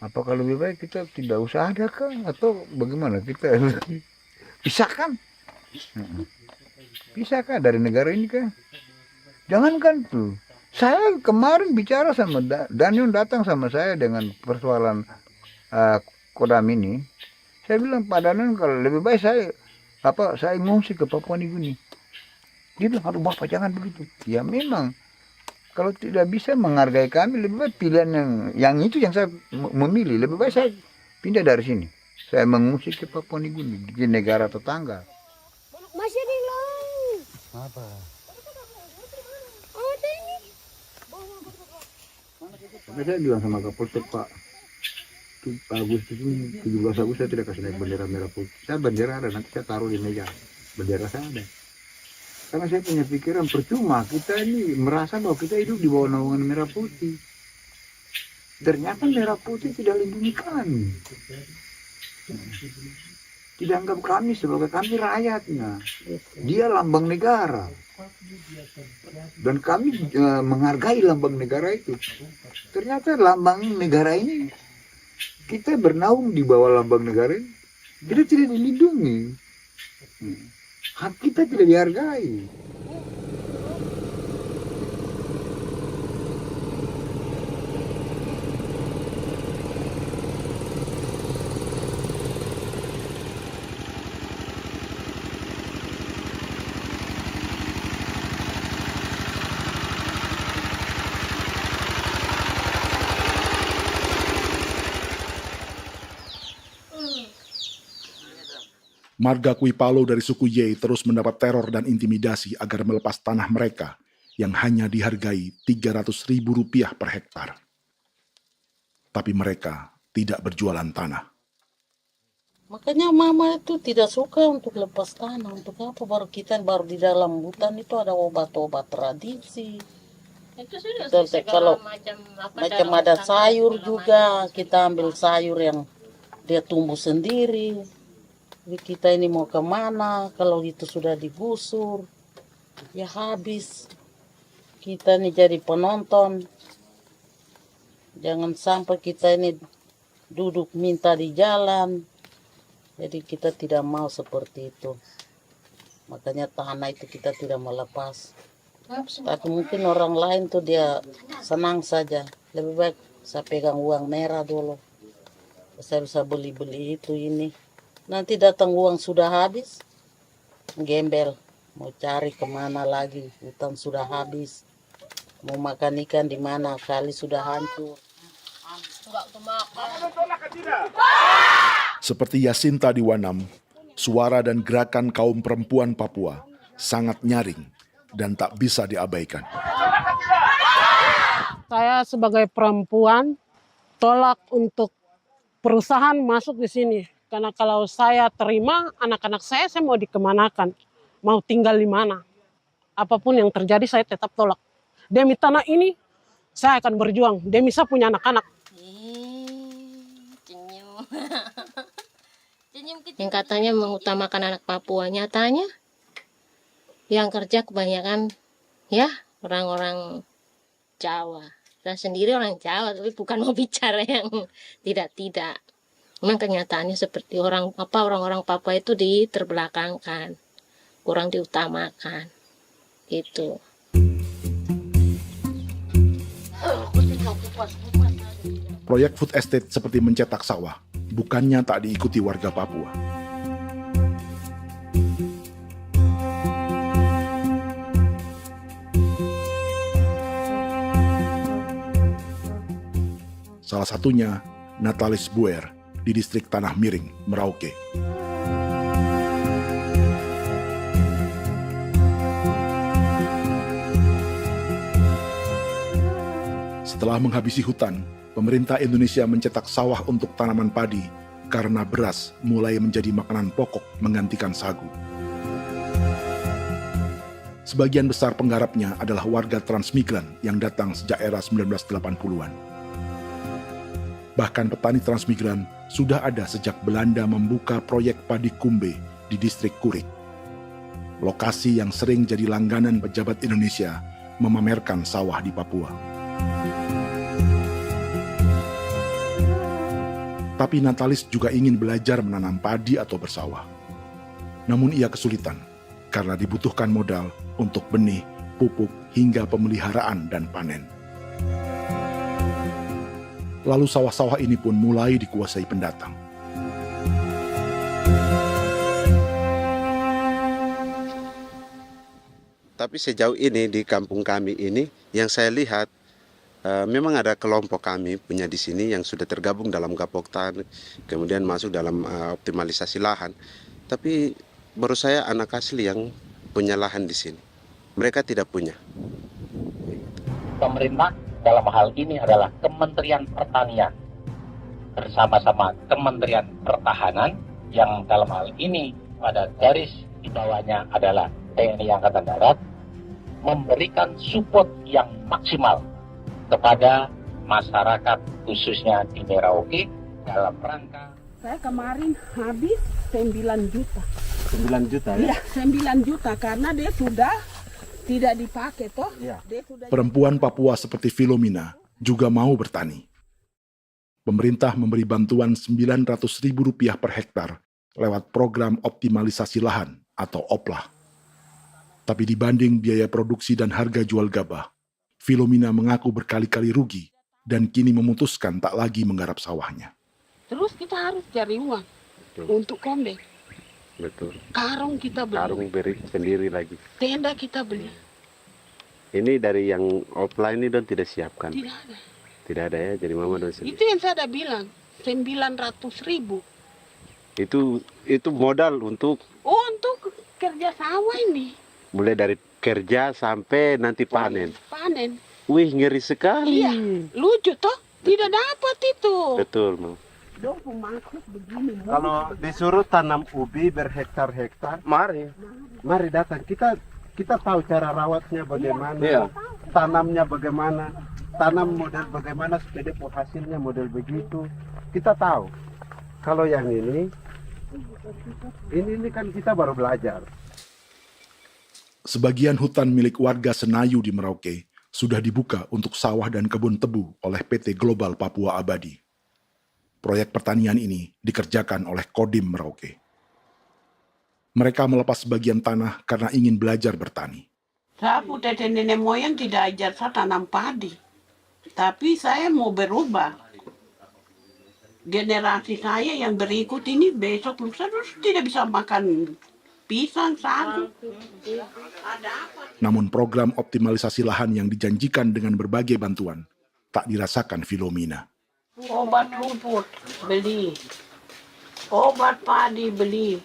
Speaker 19: apakah lebih baik kita tidak usah ada kah atau bagaimana, kita pisahkan, pisahkah dari negara ini kah? Jangankan tuh, saya kemarin bicara sama Daniel, datang sama saya dengan persoalan Kodam ini, saya bilang Pak Daniel kalau lebih baik saya ngungsi ke Papua Nugini. Dia bilang, aduh Bapak jangan begitu. Ya memang, kalau tidak bisa menghargai kami, lebih baik pilihan yang itu yang saya memilih. Lebih baik saya pindah dari sini. Saya mengungsi ke Papua Nugini, di negara tetangga.
Speaker 12: Masih di laut.
Speaker 19: Apa?
Speaker 12: Oh, ini.
Speaker 19: Tapi saya bilang sama Kapolsek, Pak, Agustus ini, 17 Agustus saya tidak kasih naik bendera merah putih. Saya bendera ada, nanti saya taruh di meja. Bendera saya ada. Karena saya punya pikiran percuma kita ini merasa bahwa kita hidup di bawah naungan merah putih. Ternyata merah putih tidak lindungi kami. Tidak anggap kami sebagai kami rakyatnya. Dia lambang negara. Dan kami menghargai lambang negara itu. Ternyata lambang negara ini, kita bernaung di bawah lambang negara ini, kita tidak dilindungi. Hak kita tidak dihargai.
Speaker 2: Marga Kuipalo dari suku Ye terus mendapat teror dan intimidasi agar melepas tanah mereka yang hanya dihargai Rp300.000 per hektar. Tapi mereka tidak berjualan tanah.
Speaker 10: Makanya mama itu tidak suka untuk lepas tanah. Untuk apa? Baru di dalam hutan itu ada obat-obat tradisi.
Speaker 14: Itu sudah
Speaker 10: Kalau
Speaker 14: macam
Speaker 10: ada sayur juga, kita ambil sayur yang dia tumbuh sendiri. Jadi kita ini mau kemana, kalau itu sudah digusur, ya habis. Kita ini jadi penonton. Jangan sampai kita ini duduk minta di jalan. Jadi kita tidak mau seperti itu. Makanya tanah itu kita tidak melepas. Tapi mungkin orang lain tuh dia senang saja. Lebih baik saya pegang uang merah dulu. Saya bisa beli-beli itu ini. Nanti datang uang sudah habis, gembel. Mau cari kemana lagi, hutan sudah habis. Mau makan ikan di mana, kali sudah hancur.
Speaker 2: Seperti Yasinta di Wanam, suara dan gerakan kaum perempuan Papua sangat nyaring dan tak bisa diabaikan.
Speaker 20: Saya sebagai perempuan tolak untuk perusahaan masuk di sini. Karena kalau saya terima anak-anak saya mau dikemanakan, mau tinggal di mana. Apapun yang terjadi saya tetap tolak. Demi tanah ini saya akan berjuang, demi saya punya anak-anak.
Speaker 14: Yang katanya mengutamakan anak Papua, nyatanya yang kerja kebanyakan ya orang-orang Jawa. Saya sendiri orang Jawa, tapi bukan mau bicara yang tidak-tidak. Memang kenyataannya seperti orang-orang Papua itu diterbelakangkan, kurang diutamakan, gitu.
Speaker 2: Proyek food estate seperti mencetak sawah, bukannya tak diikuti warga Papua. Salah satunya Natalis Buer di distrik Tanah Miring, Merauke. Setelah menghabisi hutan, pemerintah Indonesia mencetak sawah untuk tanaman padi karena beras mulai menjadi makanan pokok menggantikan sagu. Sebagian besar penggarapnya adalah warga transmigran yang datang sejak era 1980-an. Bahkan petani transmigran sudah ada sejak Belanda membuka proyek padi kumbe di distrik Kurik. Lokasi yang sering jadi langganan pejabat Indonesia memamerkan sawah di Papua. Tapi Natalis juga ingin belajar menanam padi atau bersawah. Namun ia kesulitan karena dibutuhkan modal untuk benih, pupuk, hingga pemeliharaan dan panen. Lalu sawah-sawah ini pun mulai dikuasai pendatang.
Speaker 21: Tapi sejauh ini di kampung kami ini yang saya lihat memang ada kelompok kami punya di sini yang sudah tergabung dalam Gapoktan, kemudian masuk dalam optimalisasi lahan. Tapi menurut saya anak asli yang punya lahan di sini. Mereka tidak punya.
Speaker 15: Pemerintah dalam hal ini adalah Kementerian Pertanian bersama-sama Kementerian Pertahanan yang dalam hal ini pada garis di bawahnya adalah TNI Angkatan Darat, memberikan support yang maksimal kepada masyarakat khususnya di Merauke dalam rangka.
Speaker 20: Saya kemarin habis 9 juta.
Speaker 1: 9 juta ya?
Speaker 20: Iya, 9 juta karena dia sudah tidak dipakai toh. Dia sudah...
Speaker 2: Perempuan Papua seperti Filomina juga mau bertani. Pemerintah memberi bantuan Rp900.000 per hektar lewat program optimalisasi lahan atau OPLAH. Tapi dibanding biaya produksi dan harga jual gabah, Filomina mengaku berkali-kali rugi dan kini memutuskan tak lagi menggarap sawahnya.
Speaker 20: Terus kita harus cari uang untuk kombek.
Speaker 21: Betul.
Speaker 20: Karung kita beli.
Speaker 21: Karung beri sendiri lagi.
Speaker 20: Tenda kita beli.
Speaker 21: Ini dari yang offline ini don tidak siapkan.
Speaker 20: Tidak ada.
Speaker 21: Tidak ada ya, jadi mama don sendiri.
Speaker 20: Itu yang saya udah bilang, 900.000.
Speaker 21: Itu modal untuk?
Speaker 20: Oh, untuk kerja sawah ini.
Speaker 21: Mulai dari kerja sampai nanti panen.
Speaker 20: Panen.
Speaker 21: Wih, ngeri sekali.
Speaker 20: Iya, lucu toh? Tidak dapat itu.
Speaker 21: Betul, Mam.
Speaker 19: Kalau disuruh tanam ubi berhektar-hektar, mari datang. Kita tahu cara rawatnya bagaimana, tanamnya bagaimana, tanam model bagaimana supaya hasilnya model begitu. Kita tahu. Kalau yang ini kan kita baru belajar.
Speaker 2: Sebagian hutan milik warga Senayu di Merauke sudah dibuka untuk sawah dan kebun tebu oleh PT Global Papua Abadi. Proyek pertanian ini dikerjakan oleh Kodim Merauke. Mereka melepas sebagian tanah karena ingin belajar bertani.
Speaker 20: Saya punya nenek moyang tidak ajar saya tanam padi. Tapi saya mau berubah. Generasi saya yang berikut ini besok lusa terus tidak bisa makan pisang, sagu.
Speaker 2: Namun program optimalisasi lahan yang dijanjikan dengan berbagai bantuan tak dirasakan Filomina.
Speaker 20: Obat rumput beli, obat padi beli,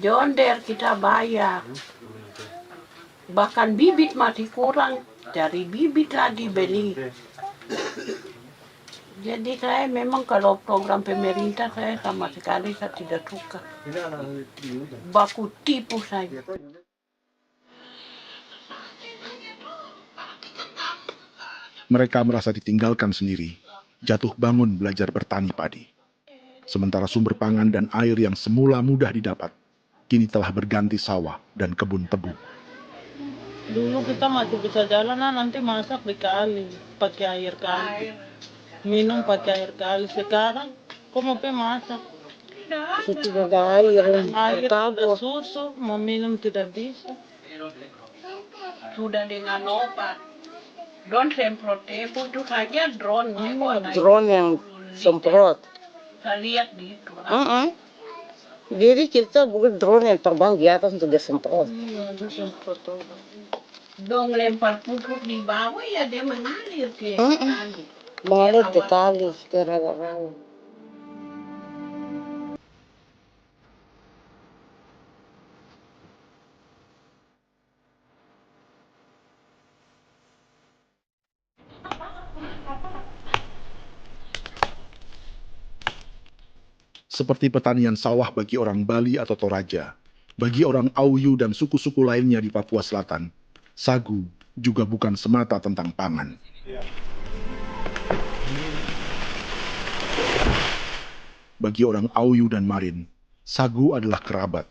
Speaker 20: jonder kita bayar, bahkan bibit masih kurang, cari bibit lagi beli. Jadi saya memang kalau program pemerintah saya sama sekali saya tidak suka, baku tipu saya.
Speaker 2: Mereka merasa ditinggalkan sendiri, jatuh bangun belajar bertani padi. Sementara sumber pangan dan air yang semula mudah didapat, kini telah berganti sawah dan kebun tebu.
Speaker 22: Dulu kita masih bisa jalan, nanti masak di kali, pakai air kali. Minum pakai air kali. Sekarang, kok mau masak?
Speaker 20: Tidak ada air.
Speaker 22: Air ada susu, mau minum tidak bisa.
Speaker 20: Sudah dengan obat. Don semprot tebu itu saja drone.
Speaker 14: Drone yang semprot.
Speaker 20: Saya lihat di itu.
Speaker 14: Jadi kita bukan drone yang terbang di atas untuk disemprot.
Speaker 20: Dong lempar pupuk di bawah ya dia mengalir ke tali.
Speaker 14: Mengalir ke tali ke rawa-rawa.
Speaker 2: Seperti pertanian sawah bagi orang Bali atau Toraja, Bagi orang Auyu dan suku-suku lainnya di Papua Selatan, sagu juga bukan semata tentang pangan. Bagi orang Auyu dan Marin, sagu adalah kerabat,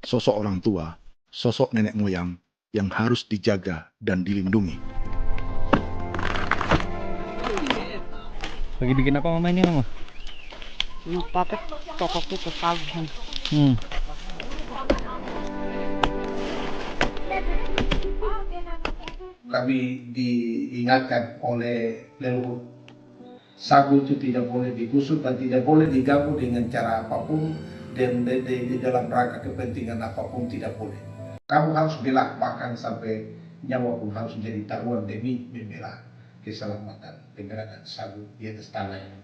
Speaker 2: sosok orang tua, sosok nenek moyang yang harus dijaga dan dilindungi.
Speaker 3: Lagi bikin apa mama ini mama?
Speaker 10: Pakai toko itu sagu.
Speaker 1: Kami diingatkan oleh leluhur, sagu itu tidak boleh digusur dan tidak boleh diganggu dengan cara apapun, dan di dalam rangka kepentingan apapun tidak boleh. Kamu harus bela, bahkan sampai nyawa pun harus menjadi taruhan demi membela keselamatan keberadaan sagu di atas tanah ini.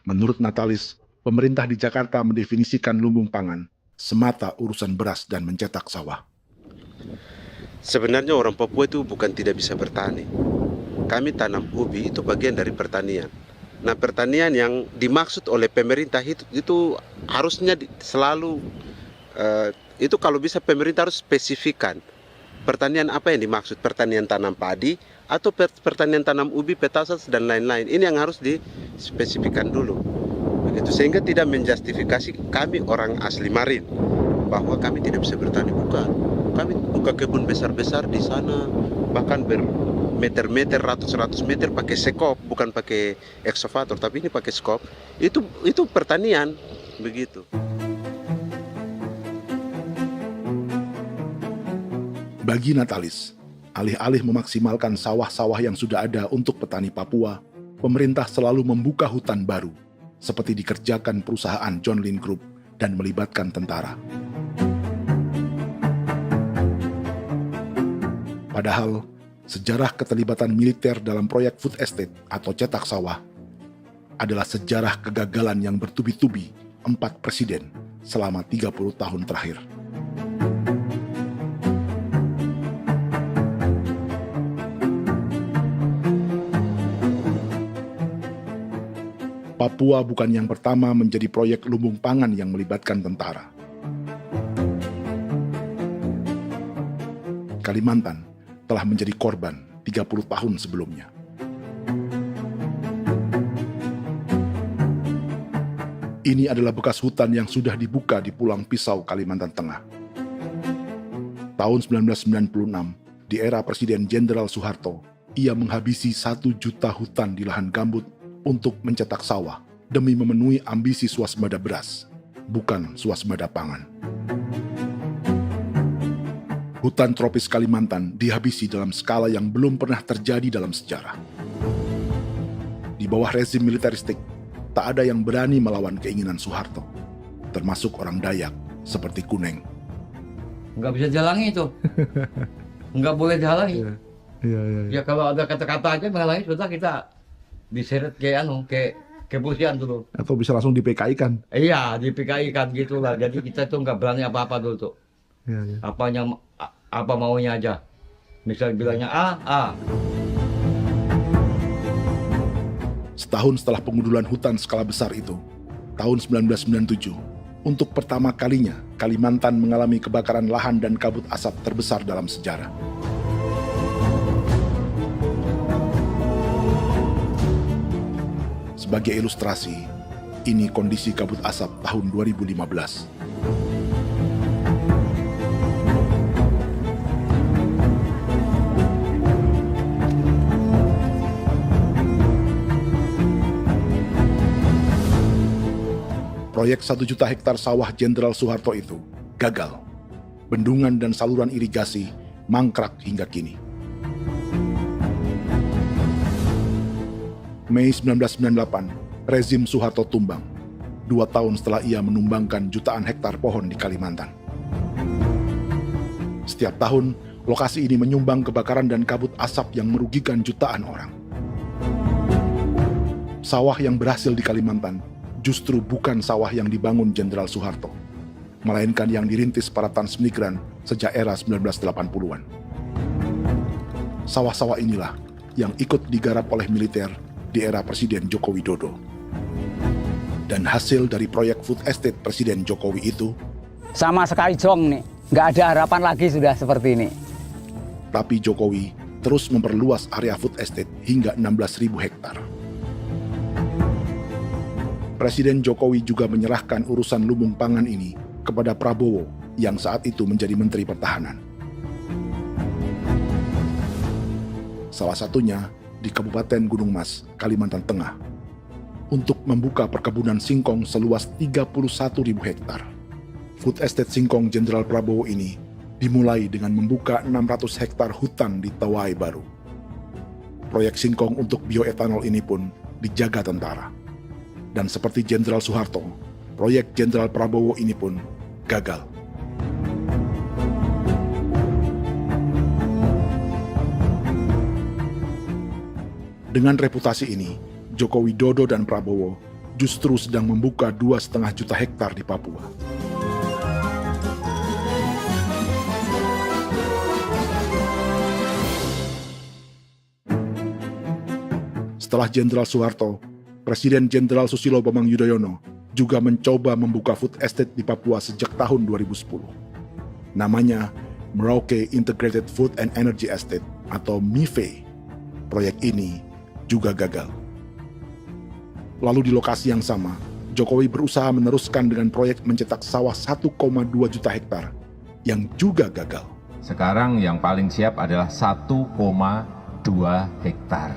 Speaker 2: Menurut Natalis, pemerintah di Jakarta mendefinisikan lumbung pangan semata urusan beras dan mencetak sawah.
Speaker 21: Sebenarnya orang Papua itu bukan tidak bisa bertani. Kami tanam ubi itu bagian dari pertanian. Nah, pertanian yang dimaksud oleh pemerintah itu harusnya selalu itu kalau bisa pemerintah harus spesifikkan pertanian apa yang dimaksud, pertanian tanam padi atau pertanian tanam ubi, petasan dan lain-lain. Ini yang harus dispesifikkan dulu. Begitu, sehingga tidak menjustifikasi kami orang asli Marin bahwa kami tidak bisa bertani. Bukan. Kami buka kebun besar-besar di sana, bahkan bermeter-meter, ratus-ratus meter pakai sekop, bukan pakai ekskavator, tapi ini pakai skop. Itu pertanian, begitu.
Speaker 2: Bagi Natalis, alih-alih memaksimalkan sawah-sawah yang sudah ada untuk petani Papua, pemerintah selalu membuka hutan baru, seperti dikerjakan perusahaan John Lynn Group dan melibatkan tentara. Padahal, sejarah keterlibatan militer dalam proyek food estate atau cetak sawah adalah sejarah kegagalan yang bertubi-tubi 4 presiden selama 30 tahun terakhir. Papua bukan yang pertama menjadi proyek lumbung pangan yang melibatkan tentara. Kalimantan telah menjadi korban 30 tahun sebelumnya. Ini adalah bekas hutan yang sudah dibuka di Pulang Pisau, Kalimantan Tengah. Tahun 1996, di era Presiden Jenderal Soeharto, ia menghabisi 1 juta hutan di lahan gambut untuk mencetak sawah demi memenuhi ambisi swasembada beras, bukan swasembada pangan. Hutan tropis Kalimantan dihabisi dalam skala yang belum pernah terjadi dalam sejarah. Di bawah rezim militeristik, tak ada yang berani melawan keinginan Soeharto, termasuk orang Dayak seperti Kuneng.
Speaker 4: Nggak bisa dihalangi itu. Nggak boleh dihalangi. Ya kalau ada kata-kata aja menghalangi, sudah kita diseret ke kepolisian dulu.
Speaker 2: Atau bisa langsung di PKI-kan.
Speaker 4: Iya, di PKI-kan gitulah. Jadi kita tuh nggak berani apa-apa dulu tuh. Apa maunya aja. Misal bilangnya A.
Speaker 2: Setahun setelah pengundulan hutan skala besar itu, tahun 1997, untuk pertama kalinya Kalimantan mengalami kebakaran lahan dan kabut asap terbesar dalam sejarah. Sebagai ilustrasi, ini kondisi kabut asap tahun 2015. Proyek 1 juta hektar sawah Jenderal Soeharto itu gagal. Bendungan dan saluran irigasi mangkrak hingga kini. Mei 1998, rezim Soeharto tumbang. 2 tahun setelah ia menumbangkan jutaan hektar pohon di Kalimantan. Setiap tahun, lokasi ini menyumbang kebakaran dan kabut asap yang merugikan jutaan orang. Sawah yang berhasil di Kalimantan justru bukan sawah yang dibangun Jenderal Soeharto, melainkan yang dirintis para transmigran sejak era 1980-an. Sawah-sawah inilah yang ikut digarap oleh militer di era Presiden Joko Widodo. Dan hasil dari proyek food estate Presiden Jokowi itu
Speaker 3: sama sekali jong nih, nggak ada harapan lagi sudah seperti ini.
Speaker 2: Tapi Jokowi terus memperluas area food estate hingga 16.000 hektar. Presiden Jokowi juga menyerahkan urusan lumbung pangan ini kepada Prabowo yang saat itu menjadi Menteri Pertahanan. Salah satunya di Kabupaten Gunung Mas, Kalimantan Tengah, untuk membuka perkebunan singkong seluas 31.000 hektar. Food Estate Singkong Jenderal Prabowo ini dimulai dengan membuka 600 hektar hutan di Tawai Baru. Proyek singkong untuk bioetanol ini pun dijaga tentara. Dan seperti Jenderal Soeharto, proyek Jenderal Prabowo ini pun gagal. Dengan reputasi ini, Joko Widodo dan Prabowo justru sedang membuka 2,5 juta hektar di Papua. Setelah Jenderal Soeharto, Presiden Jenderal Susilo Bambang Yudhoyono juga mencoba membuka food estate di Papua sejak tahun 2010. Namanya Merauke Integrated Food and Energy Estate atau MIFE. Proyek ini juga gagal. Lalu di lokasi yang sama, Jokowi berusaha meneruskan dengan proyek mencetak sawah 1,2 juta hektar yang juga gagal.
Speaker 5: Sekarang yang paling siap adalah 1,2 hektar.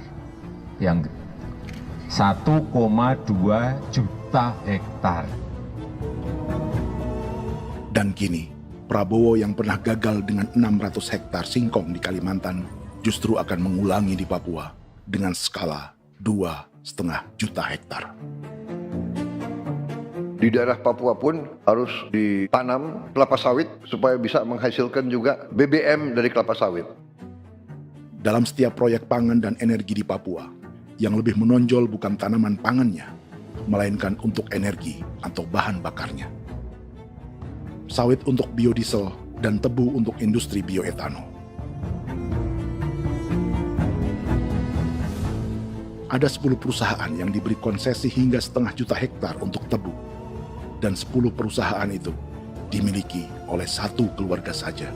Speaker 5: Yang 1,2 juta hektar.
Speaker 2: Dan kini, Prabowo yang pernah gagal dengan 600 hektar singkong di Kalimantan justru akan mengulangi di Papua dengan skala 2,5 juta hektar.
Speaker 23: Di daerah Papua pun harus ditanam kelapa sawit supaya bisa menghasilkan juga BBM dari kelapa sawit.
Speaker 2: Dalam setiap proyek pangan dan energi di Papua, yang lebih menonjol bukan tanaman pangannya, melainkan untuk energi atau bahan bakarnya. Sawit untuk biodiesel dan tebu untuk industri bioetanol. Ada 10 perusahaan yang diberi konsesi hingga 0,5 juta hektar untuk tebu. Dan 10 perusahaan itu dimiliki oleh 1 keluarga saja.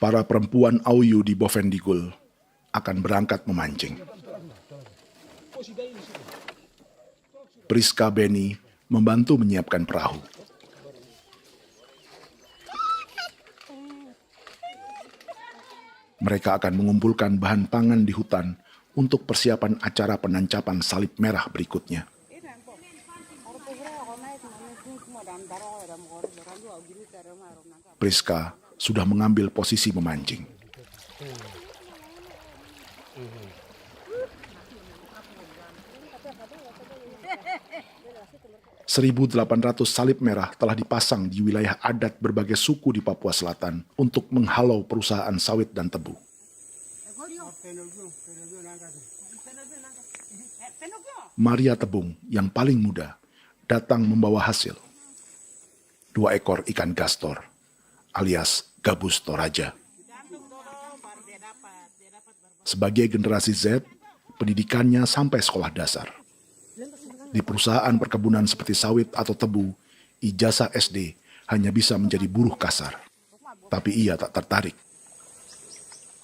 Speaker 2: Para perempuan Auyu di Bovendigul akan berangkat memancing. Priska Beni membantu menyiapkan perahu. Mereka akan mengumpulkan bahan pangan di hutan untuk persiapan acara penancapan salib merah berikutnya. Priska sudah mengambil posisi memancing. 1.800 salib merah telah dipasang di wilayah adat berbagai suku di Papua Selatan untuk menghalau perusahaan sawit dan tebu. Maria Tebung yang paling muda datang membawa hasil. 2 ekor ikan gastor alias gabus toraja. Sebagai generasi Z, pendidikannya sampai sekolah dasar. Di perusahaan perkebunan seperti sawit atau tebu, ijazah SD hanya bisa menjadi buruh kasar. Tapi ia tak tertarik.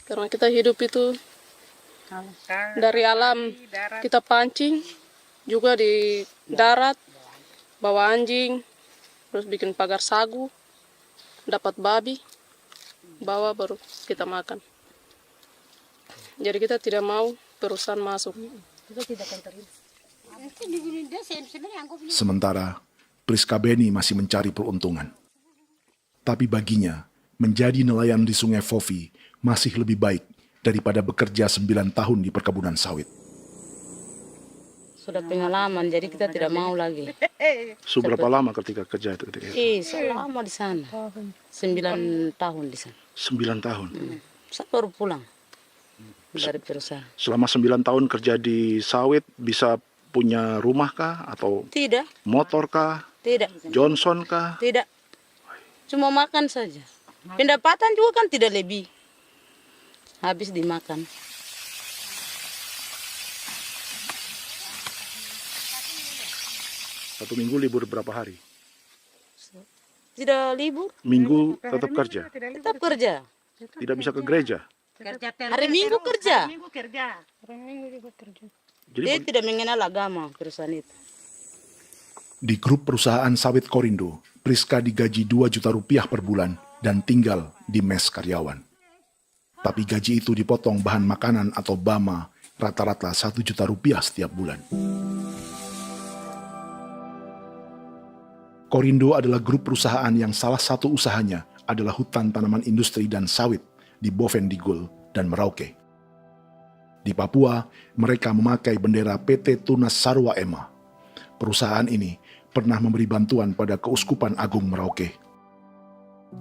Speaker 17: Karena kita hidup itu dari alam, kita pancing, juga di darat, bawa anjing, terus bikin pagar sagu, dapat babi, bawa baru kita makan. Jadi kita tidak mau perusahaan masuk. Kita tidak akan terima.
Speaker 2: Sementara Priska Beni masih mencari peruntungan. Tapi baginya, menjadi nelayan di Sungai Fofi masih lebih baik daripada bekerja 9 tahun di perkebunan sawit.
Speaker 10: Sudah pengalaman, jadi kita tidak mau lagi.
Speaker 2: Sudah berapa lama ketika kerja itu?
Speaker 10: Selama di sana. 9 tahun di sana.
Speaker 2: 9 tahun?
Speaker 10: Saya baru pulang dari perusahaan.
Speaker 2: Selama 9 tahun kerja di sawit, bisa punya rumah kah? Atau
Speaker 10: Tidak.
Speaker 2: motor kah?
Speaker 10: Tidak.
Speaker 2: Johnson kah?
Speaker 10: Tidak. Cuma makan saja. Pendapatan juga kan tidak lebih. Habis dimakan.
Speaker 2: Satu minggu libur berapa hari?
Speaker 10: Tidak libur.
Speaker 2: Minggu tetap kerja?
Speaker 10: Tetap kerja.
Speaker 2: Tidak bisa ke gereja?
Speaker 10: Hari Minggu kerja.
Speaker 16: Hari Minggu juga kerja.
Speaker 10: Dia tidak mengenal agama perusahaan itu.
Speaker 2: Di grup perusahaan sawit Korindo, Priska digaji 2 juta rupiah per bulan dan tinggal di mes karyawan. Tapi gaji itu dipotong bahan makanan atau BAMA rata-rata 1 juta rupiah setiap bulan. Korindo adalah grup perusahaan yang salah satu usahanya adalah hutan tanaman industri dan sawit di Bovendigul dan Merauke. Di Papua, mereka memakai bendera PT Tunas Sarwa Ema. Perusahaan ini pernah memberi bantuan pada Keuskupan Agung Merauke.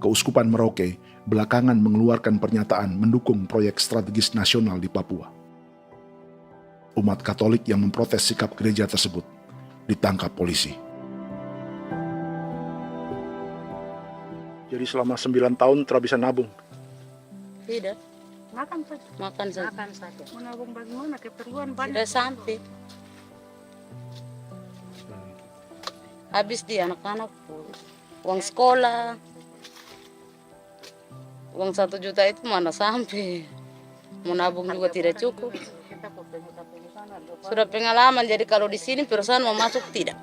Speaker 2: Keuskupan Merauke belakangan mengeluarkan pernyataan mendukung proyek strategis nasional di Papua. Umat Katolik yang memprotes sikap gereja tersebut ditangkap polisi. Jadi selama 9 tahun tidak bisa nabung?
Speaker 10: Tidak.
Speaker 16: Makan saja.
Speaker 10: Makan saja.
Speaker 16: Makan saja. Menabung bagaimana keperluan banyak.
Speaker 10: Tidak sampai. Habis di anak-anak uang sekolah. Uang 1 juta itu mana sampai. Menabung juga tidak cukup. Sudah pengalaman, jadi kalau di sini perusahaan mau masuk tidak.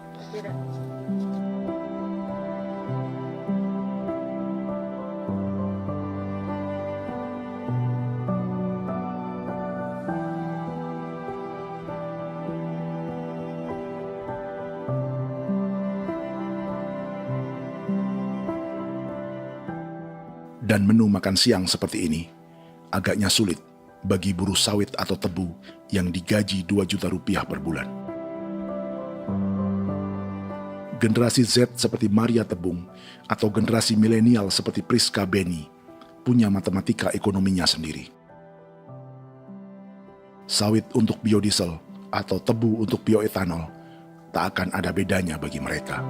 Speaker 2: Dan menu makan siang seperti ini agaknya sulit bagi buruh sawit atau tebu yang digaji 2 juta rupiah per bulan. Generasi Z seperti Maria Tebung atau generasi milenial seperti Priska Beni punya matematika ekonominya sendiri. Sawit untuk biodiesel atau tebu untuk bioetanol tak akan ada bedanya bagi mereka.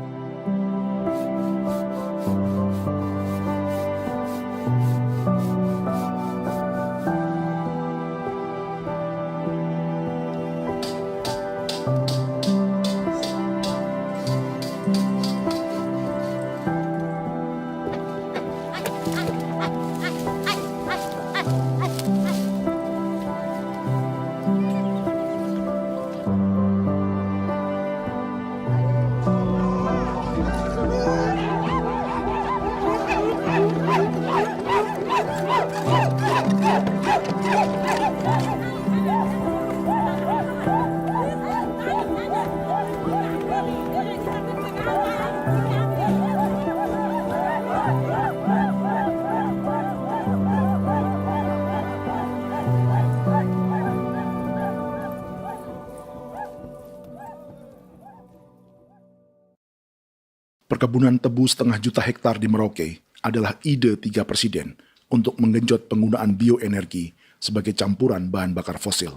Speaker 2: Perkebunan tebu 1,5 juta hektar di Merauke adalah ide 3 presiden untuk menggenjot penggunaan bioenergi sebagai campuran bahan bakar fosil.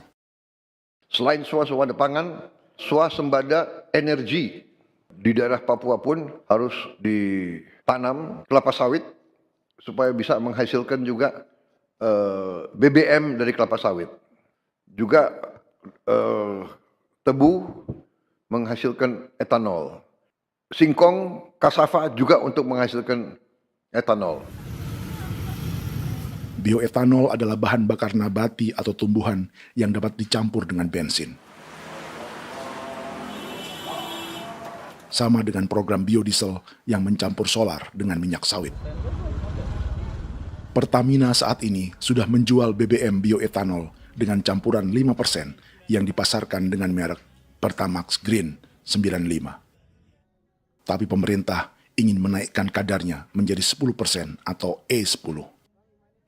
Speaker 23: Selain swasembada pangan, swasembada energi di daerah Papua pun harus ditanam kelapa sawit supaya bisa menghasilkan juga BBM dari kelapa sawit. Juga tebu menghasilkan etanol. Singkong, kasava juga untuk menghasilkan etanol.
Speaker 2: Bioetanol adalah bahan bakar nabati atau tumbuhan yang dapat dicampur dengan bensin. Sama dengan program biodiesel yang mencampur solar dengan minyak sawit. Pertamina saat ini sudah menjual BBM bioetanol dengan campuran 5% yang dipasarkan dengan merek Pertamax Green 95. Tapi pemerintah ingin menaikkan kadarnya menjadi 10% atau E10.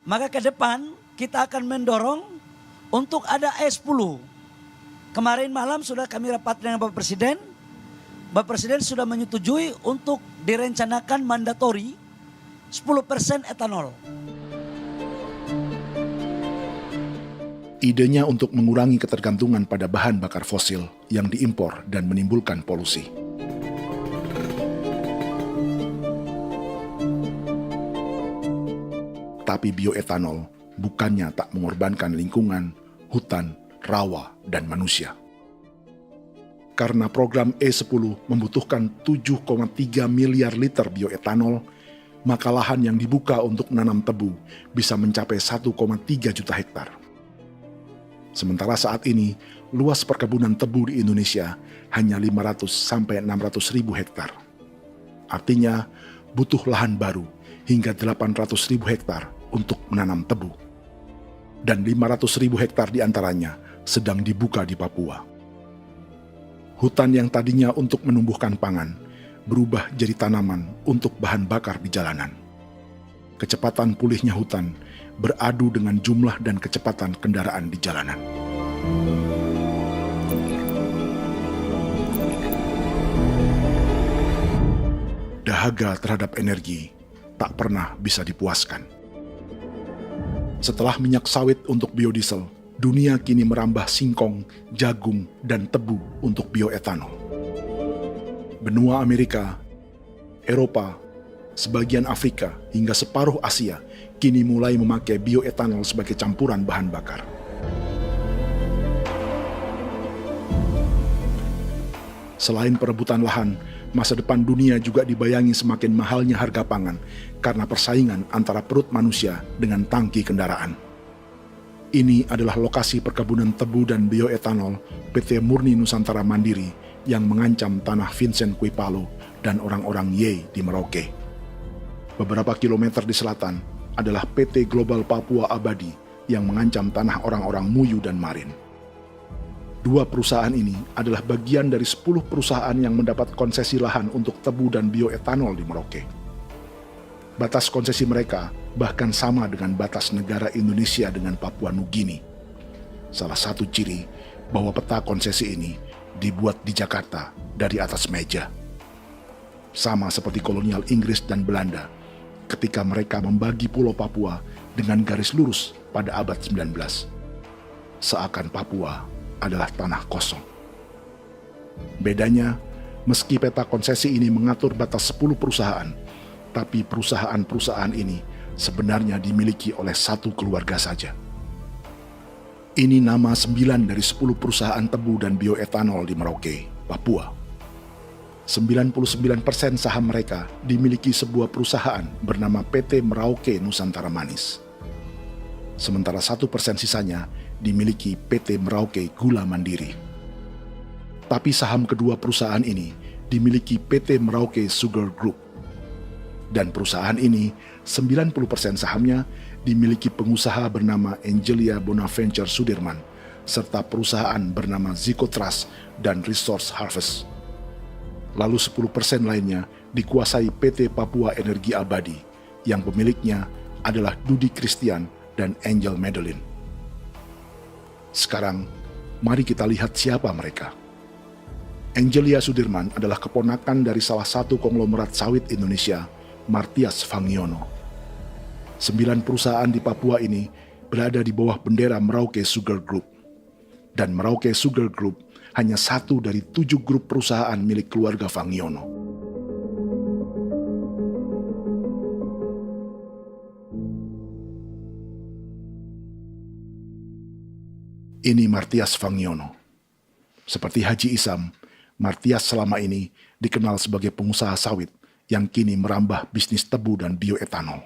Speaker 6: Maka ke depan kita akan mendorong untuk ada E10. Kemarin malam sudah kami rapat dengan Bapak Presiden. Bapak Presiden sudah menyetujui untuk direncanakan mandatori 10% etanol.
Speaker 2: Idenya untuk mengurangi ketergantungan pada bahan bakar fosil yang diimpor dan menimbulkan polusi. Tapi bioetanol bukannya tak mengorbankan lingkungan, hutan, rawa, dan manusia. Karena program E10 membutuhkan 7,3 miliar liter bioetanol, maka lahan yang dibuka untuk menanam tebu bisa mencapai 1,3 juta hektar. Sementara saat ini, luas perkebunan tebu di Indonesia hanya 500 sampai 600 ribu hektar. Artinya, butuh lahan baru hingga 800 ribu hektar untuk menanam tebu. Dan 500 ribu hektar diantaranya sedang dibuka di Papua. Hutan yang tadinya untuk menumbuhkan pangan berubah jadi tanaman untuk bahan bakar di jalanan. Kecepatan pulihnya hutan beradu dengan jumlah dan kecepatan kendaraan di jalanan. Dahaga terhadap energi tak pernah bisa dipuaskan. Setelah minyak sawit untuk biodiesel, dunia kini merambah singkong, jagung, dan tebu untuk bioetanol. Benua Amerika, Eropa, sebagian Afrika, hingga separuh Asia kini mulai memakai bioetanol sebagai campuran bahan bakar. Selain perebutan lahan, masa depan dunia juga dibayangi semakin mahalnya harga pangan karena persaingan antara perut manusia dengan tangki kendaraan. Ini adalah lokasi perkebunan tebu dan bioetanol PT Murni Nusantara Mandiri yang mengancam tanah Vincent Quipalo dan orang-orang Ye di Merauke. Beberapa kilometer di selatan adalah PT Global Papua Abadi yang mengancam tanah orang-orang Muyu dan Marin. Dua perusahaan ini adalah bagian dari 10 perusahaan yang mendapat konsesi lahan untuk tebu dan bioetanol di Merauke. Batas konsesi mereka bahkan sama dengan batas negara Indonesia dengan Papua Nugini. Salah satu ciri bahwa peta konsesi ini dibuat di Jakarta dari atas meja. Sama seperti kolonial Inggris dan Belanda ketika mereka membagi Pulau Papua dengan garis lurus pada abad 19. Seakan Papua adalah tanah kosong. Bedanya, meski peta konsesi ini mengatur batas 10 perusahaan, tapi perusahaan-perusahaan ini sebenarnya dimiliki oleh satu keluarga saja. Ini nama 9 dari 10 perusahaan tebu dan bioetanol di Merauke, Papua. 99% saham mereka dimiliki sebuah perusahaan bernama PT Merauke Nusantara Manis. Sementara 1% sisanya dimiliki PT Merauke Gula Mandiri. Tapi saham kedua perusahaan ini dimiliki PT Merauke Sugar Group. Dan perusahaan ini, 90% sahamnya dimiliki pengusaha bernama Angelia Bonaventure Sudirman, serta perusahaan bernama Zico Trust dan Resource Harvest. Lalu 10% lainnya dikuasai PT Papua Energi Abadi, yang pemiliknya adalah Dudi Christian dan Angel Madeline. Sekarang, mari kita lihat siapa mereka. Angelia Sudirman adalah keponakan dari salah satu konglomerat sawit Indonesia, Martias Fangiono. 9 perusahaan di Papua ini berada di bawah bendera Merauke Sugar Group. Dan Merauke Sugar Group hanya satu dari 7 grup perusahaan milik keluarga Fangiono. Ini Martias Fangiono. Seperti Haji Isam, Martias selama ini dikenal sebagai pengusaha sawit yang kini merambah bisnis tebu dan bioetanol.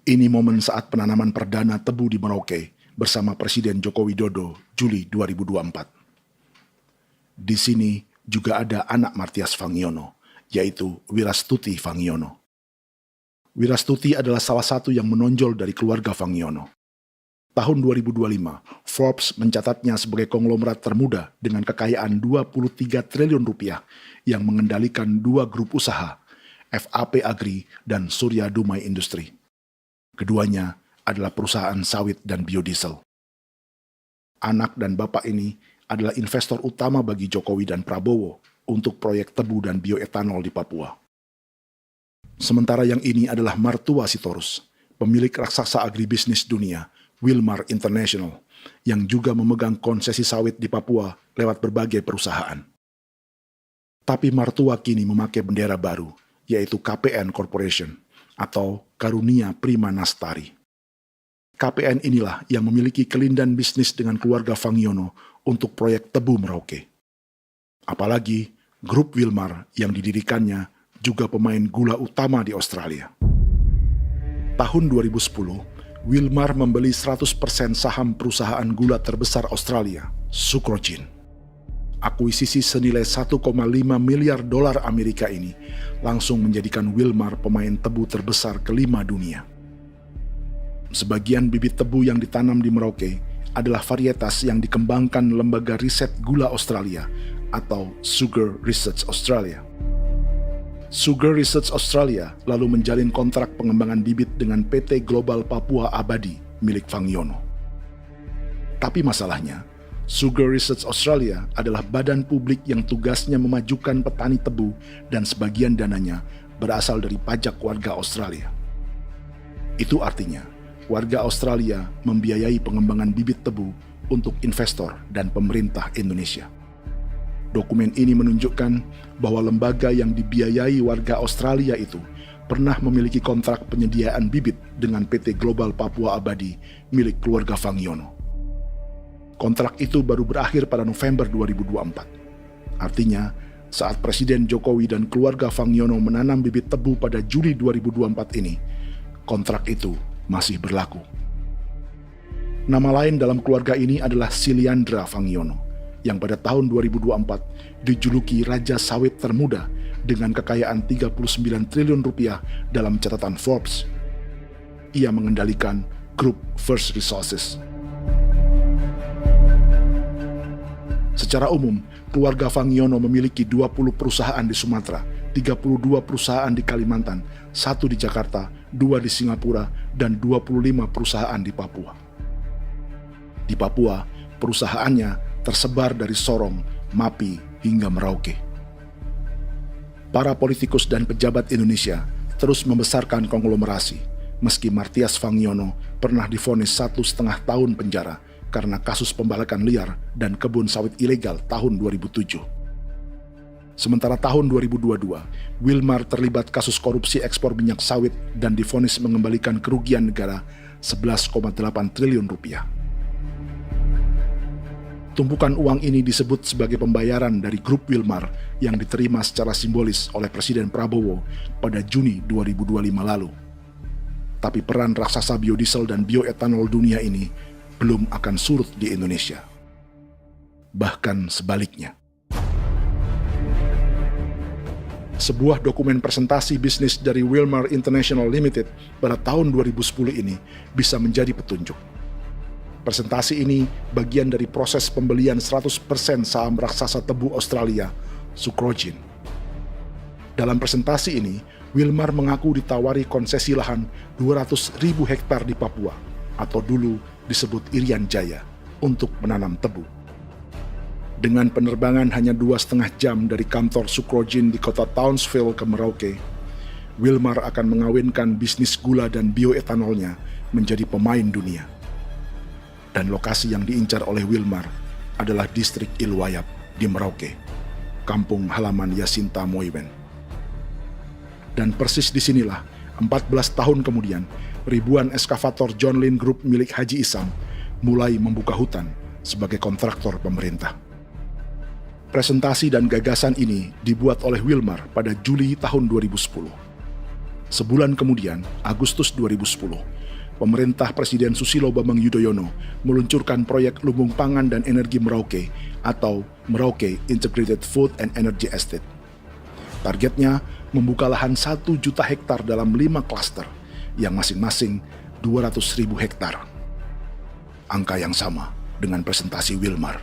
Speaker 2: Ini momen saat penanaman perdana tebu di Merauke bersama Presiden Joko Widodo Juli 2024. Di sini juga ada anak Martias Fangiono, yaitu Wirastuti Fangiono. Wirastuti adalah salah satu yang menonjol dari keluarga Fangiono. Tahun 2025, Forbes mencatatnya sebagai konglomerat termuda dengan kekayaan 23 triliun rupiah yang mengendalikan 2 grup usaha, FAP Agri dan Surya Dumai Industri. Keduanya adalah perusahaan sawit dan biodiesel. Anak dan bapak ini adalah investor utama bagi Jokowi dan Prabowo untuk proyek tebu dan bioetanol di Papua. Sementara yang ini adalah Martua Sitorus, pemilik raksasa agribisnis dunia, Wilmar International, yang juga memegang konsesi sawit di Papua lewat berbagai perusahaan. Tapi Martua kini memakai bendera baru, yaitu KPN Corporation atau Karunia Prima Nastari. KPN inilah yang memiliki kelindan bisnis dengan keluarga Fangiono untuk proyek tebu Merauke. Apalagi grup Wilmar yang didirikannya juga pemain gula utama di Australia. Tahun 2010, Wilmar membeli 100% saham perusahaan gula terbesar Australia, Sucrogin. Akuisisi senilai 1,5 miliar dolar Amerika ini langsung menjadikan Wilmar pemain tebu terbesar kelima dunia. Sebagian bibit tebu yang ditanam di Merauke adalah varietas yang dikembangkan Lembaga Riset Gula Australia atau Sugar Research Australia. Sugar Research Australia lalu menjalin kontrak pengembangan bibit dengan PT Global Papua Abadi milik Fangiono. Tapi masalahnya, Sugar Research Australia adalah badan publik yang tugasnya memajukan petani tebu dan sebagian dananya berasal dari pajak warga Australia. Itu artinya, warga Australia membiayai pengembangan bibit tebu untuk investor dan pemerintah Indonesia. Dokumen ini menunjukkan bahwa lembaga yang dibiayai warga Australia itu pernah memiliki kontrak penyediaan bibit dengan PT Global Papua Abadi milik keluarga Fangiono. Kontrak itu baru berakhir pada November 2024. Artinya, saat Presiden Jokowi dan keluarga Fangiono menanam bibit tebu pada Juli 2024 ini, kontrak itu masih berlaku. Nama lain dalam keluarga ini adalah Siliandra Fangiono, yang pada tahun 2024 dijuluki Raja Sawit Termuda dengan kekayaan 39 triliun rupiah dalam catatan Forbes. Ia mengendalikan grup First Resources. Secara umum, keluarga Fangiono memiliki 20 perusahaan di Sumatera, 32 perusahaan di Kalimantan, 1 di Jakarta, 2 di Singapura, dan 25 perusahaan di Papua. Di Papua, perusahaannya tersebar dari Sorong, Mapi, hingga Merauke. Para politikus dan pejabat Indonesia terus membesarkan konglomerasi, meski Martias Fangiono pernah divonis 1,5 tahun penjara karena kasus pembalakan liar dan kebun sawit ilegal tahun 2007. Sementara tahun 2022, Wilmar terlibat kasus korupsi ekspor minyak sawit dan divonis mengembalikan kerugian negara 11,8 triliun rupiah. Tumpukan uang ini disebut sebagai pembayaran dari grup Wilmar yang diterima secara simbolis oleh Presiden Prabowo pada Juni 2025 lalu. Tapi peran raksasa biodiesel dan bioetanol dunia ini belum akan surut di Indonesia. Bahkan sebaliknya. Sebuah dokumen presentasi bisnis dari Wilmar International Limited pada tahun 2010 ini bisa menjadi petunjuk. Presentasi ini bagian dari proses pembelian 100% saham raksasa tebu Australia, Sucrogin. Dalam presentasi ini, Wilmar mengaku ditawari konsesi lahan 200.000 hektar di Papua, atau dulu disebut Irian Jaya, untuk menanam tebu. Dengan penerbangan hanya 2,5 jam dari kantor Sucrogin di kota Townsville ke Merauke, Wilmar akan mengawinkan bisnis gula dan bioetanolnya menjadi pemain dunia. Dan lokasi yang diincar oleh Wilmar adalah distrik Ilwayap di Merauke, kampung halaman Yasinta Moiwen. Dan persis disinilah, 14 tahun kemudian, ribuan eskavator John Lynn Group milik Haji Isam mulai membuka hutan sebagai kontraktor pemerintah. Presentasi dan gagasan ini dibuat oleh Wilmar pada Juli tahun 2010. Sebulan kemudian, Agustus 2010, pemerintah Presiden Susilo Bambang Yudhoyono meluncurkan proyek Lumbung Pangan dan Energi Merauke atau Merauke Integrated Food and Energy Estate. Targetnya membuka lahan 1 juta hektar dalam 5 klaster yang masing-masing 200.000 hektar. Angka yang sama dengan presentasi Wilmar.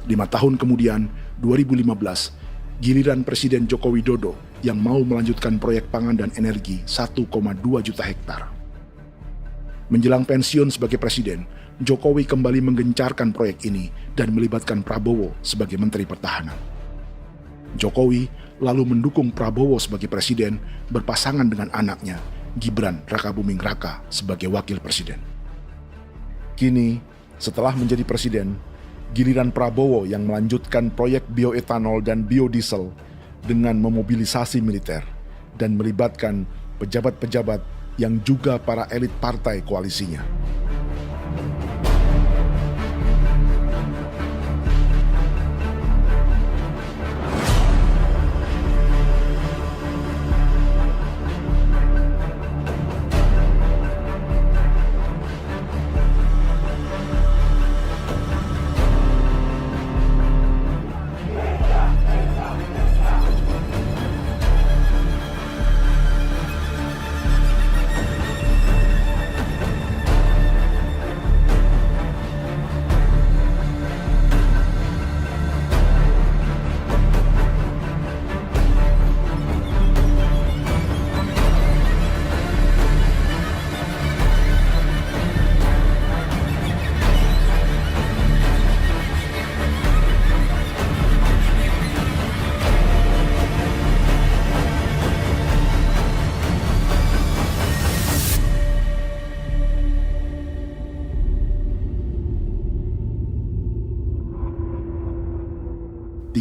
Speaker 2: 5 tahun kemudian, 2015, giliran Presiden Joko Widodo yang mau melanjutkan proyek pangan dan energi 1,2 juta hektar. Menjelang pensiun sebagai presiden, Jokowi kembali menggencarkan proyek ini dan melibatkan Prabowo sebagai Menteri Pertahanan. Jokowi lalu mendukung Prabowo sebagai presiden berpasangan dengan anaknya, Gibran Rakabuming Raka sebagai wakil presiden. Kini, setelah menjadi presiden, giliran Prabowo yang melanjutkan proyek bioetanol dan biodiesel dengan memobilisasi militer dan melibatkan pejabat-pejabat yang juga para elit partai koalisinya.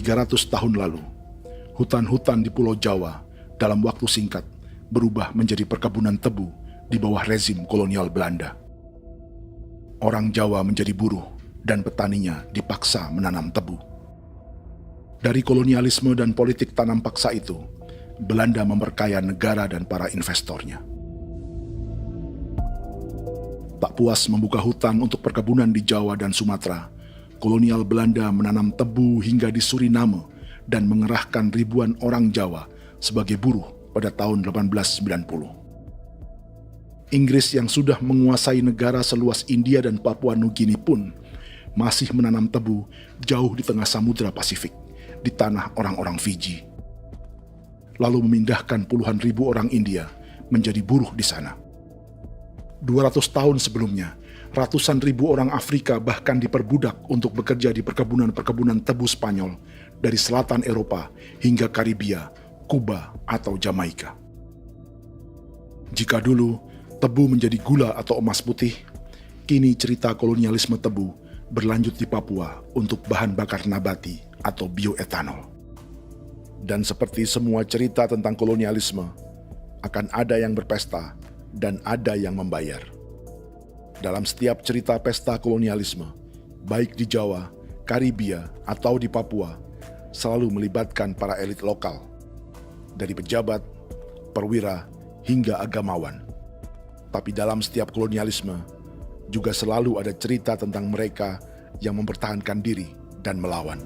Speaker 2: ...300 tahun lalu, hutan-hutan di Pulau Jawa dalam waktu singkat berubah menjadi perkebunan tebu di bawah rezim kolonial Belanda. Orang Jawa menjadi buruh dan petaninya dipaksa menanam tebu. Dari kolonialisme dan politik tanam paksa itu, Belanda memperkaya negara dan para investornya. Tak puas membuka hutan untuk perkebunan di Jawa dan Sumatera, kolonial Belanda menanam tebu hingga di Suriname dan mengerahkan ribuan orang Jawa sebagai buruh pada tahun 1890. Inggris yang sudah menguasai negara seluas India dan Papua Nugini pun masih menanam tebu jauh di tengah Samudra Pasifik, di tanah orang-orang Fiji. Lalu memindahkan puluhan ribu orang India menjadi buruh di sana. 200 tahun sebelumnya, ratusan ribu orang Afrika bahkan diperbudak untuk bekerja di perkebunan-perkebunan tebu Spanyol dari selatan Eropa hingga Karibia, Kuba, atau Jamaika. Jika dulu tebu menjadi gula atau emas putih, kini cerita kolonialisme tebu berlanjut di Papua untuk bahan bakar nabati atau bioetanol. Dan seperti semua cerita tentang kolonialisme, akan ada yang berpesta dan ada yang membayar. Dalam setiap cerita pesta kolonialisme, baik di Jawa, Karibia, atau di Papua, selalu melibatkan para elit lokal, dari pejabat, perwira, hingga agamawan. Tapi dalam setiap kolonialisme, juga selalu ada cerita tentang mereka yang mempertahankan diri dan melawan.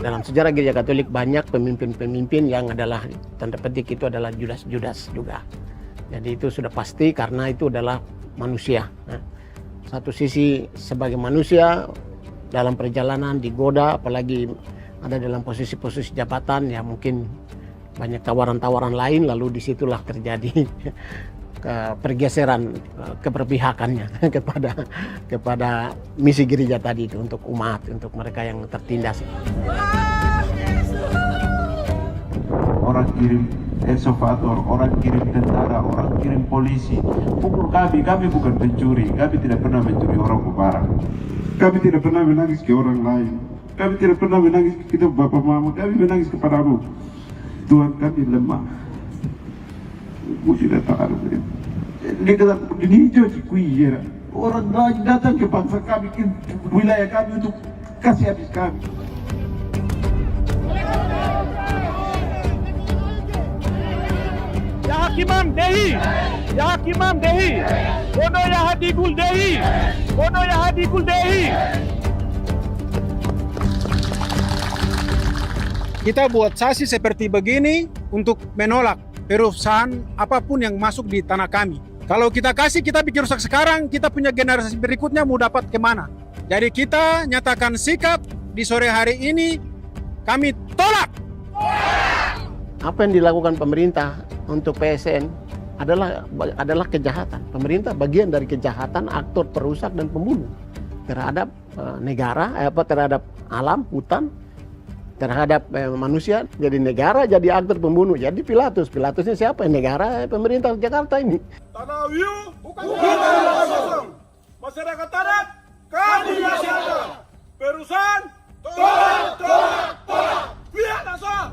Speaker 7: Dalam sejarah Gereja Katolik banyak pemimpin-pemimpin yang adalah tanda petik itu adalah Judas-Judas juga. Jadi itu sudah pasti karena itu adalah manusia. Satu sisi sebagai manusia dalam perjalanan digoda, apalagi ada dalam posisi-posisi jabatan ya mungkin banyak tawaran-tawaran lain, lalu disitulah terjadi pergeseran keberpihakannya kepada misi gereja tadi itu untuk umat, untuk mereka yang tertindas.
Speaker 9: Orang kirim eksavator, orang kirim tentara, orang kirim polisi. Pukul kami bukan pencuri, kami tidak pernah mencuri orang barang. Kami tidak pernah menangis ke orang lain. Kami tidak pernah menangis ke kita bapak mama, kami menangis kepadamu. Tuhan kami lemah. Musi datang dia kata ini hijau cikui ya. Orang datang ke bangsa kami, ke wilayah kami untuk kasih habis kami.
Speaker 12: Ya Hakimam Dehi, Ya Hakimam Dehi, Bono Ya Hadikul Dehi, Bono Ya Hadikul Dehi.
Speaker 8: Kita buat sasi seperti begini untuk menolak perusahaan apapun yang masuk di tanah kami. Kalau kita kasih, kita bikin rusak sekarang, kita punya generasi berikutnya mau dapat kemana. Jadi kita nyatakan sikap di sore hari ini, kami tolak.
Speaker 7: Apa yang dilakukan pemerintah untuk PSN adalah kejahatan. Pemerintah bagian dari kejahatan, aktor perusak dan pembunuh terhadap negara, terhadap alam, hutan, terhadap manusia. Jadi negara jadi aktor pembunuh. Jadi Pilatusnya siapa? Negara, pemerintah Jakarta ini.
Speaker 12: Tanah Wiu bukan kosong. Masyarakat tanah kami masyarakat. Perusahaan tolak. Biar asal.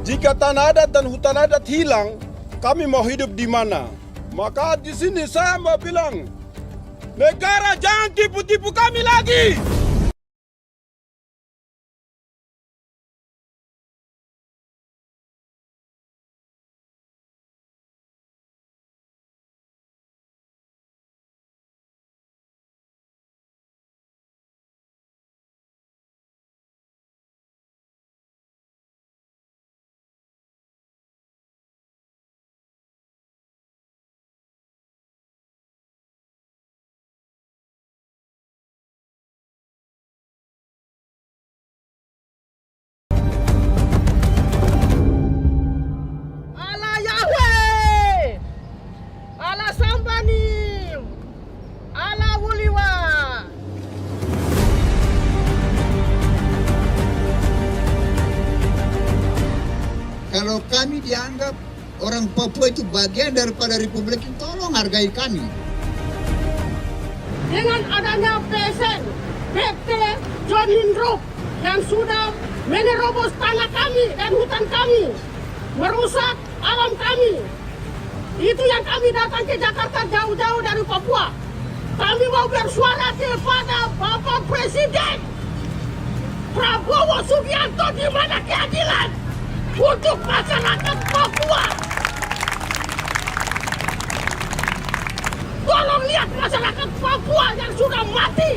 Speaker 11: Jika tanah adat dan hutan adat hilang, kami mau hidup di mana? Maka di sini saya mau bilang, negara jangan tipu-tipu kami lagi.
Speaker 18: Kalau kami dianggap orang Papua itu bagian daripada Republik ini, tolong hargai kami.
Speaker 20: Dengan adanya PSN, PT John Lindrop yang sudah menerobos tanah kami dan hutan kami, merusak alam kami. Itu yang kami datang ke Jakarta jauh-jauh dari Papua. Kami mau bersuara kepada Bapak Presiden Prabowo Subianto, di mana keadilan untuk masyarakat Papua. Tolong lihat masyarakat Papua yang sudah mati.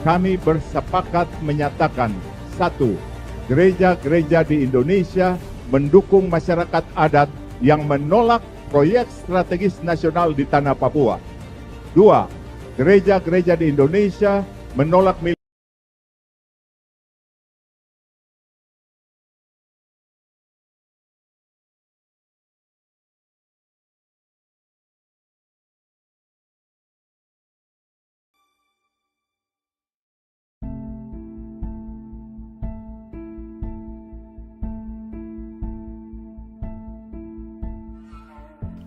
Speaker 24: Kami bersepakat menyatakan, 1. Gereja-gereja di Indonesia mendukung masyarakat adat yang menolak proyek strategis nasional di tanah Papua. 2. Gereja-gereja di Indonesia menolak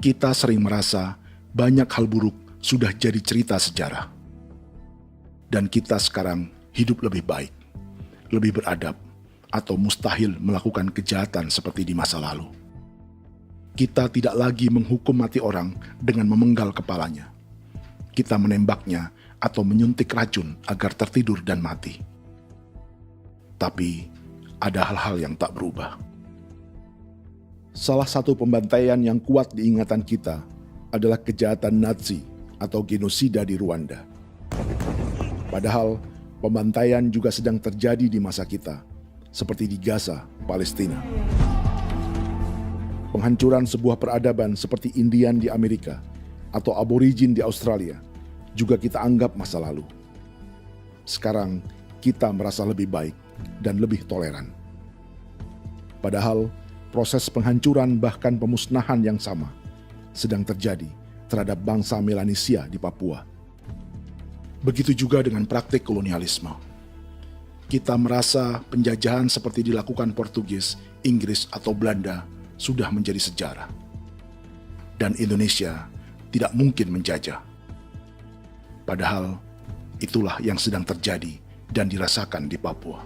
Speaker 2: Kita sering merasa banyak hal buruk sudah jadi cerita sejarah. Dan kita sekarang hidup lebih baik, lebih beradab, atau mustahil melakukan kejahatan seperti di masa lalu. Kita tidak lagi menghukum mati orang dengan memenggal kepalanya. Kita menembaknya atau menyuntik racun agar tertidur dan mati. Tapi ada hal-hal yang tak berubah. Salah satu pembantaian yang kuat di ingatan kita adalah kejahatan Nazi atau genosida di Rwanda. Padahal pembantaian juga sedang terjadi di masa kita, seperti di Gaza, Palestina. Penghancuran sebuah peradaban seperti Indian di Amerika atau aborigin di Australia juga kita anggap masa lalu. Sekarang kita merasa lebih baik dan lebih toleran. Padahal proses penghancuran bahkan pemusnahan yang sama sedang terjadi terhadap bangsa Melanesia di Papua. Begitu juga dengan praktik kolonialisme. Kita merasa penjajahan seperti dilakukan Portugis, Inggris, atau Belanda sudah menjadi sejarah. Dan Indonesia tidak mungkin menjajah. Padahal itulah yang sedang terjadi dan dirasakan di Papua.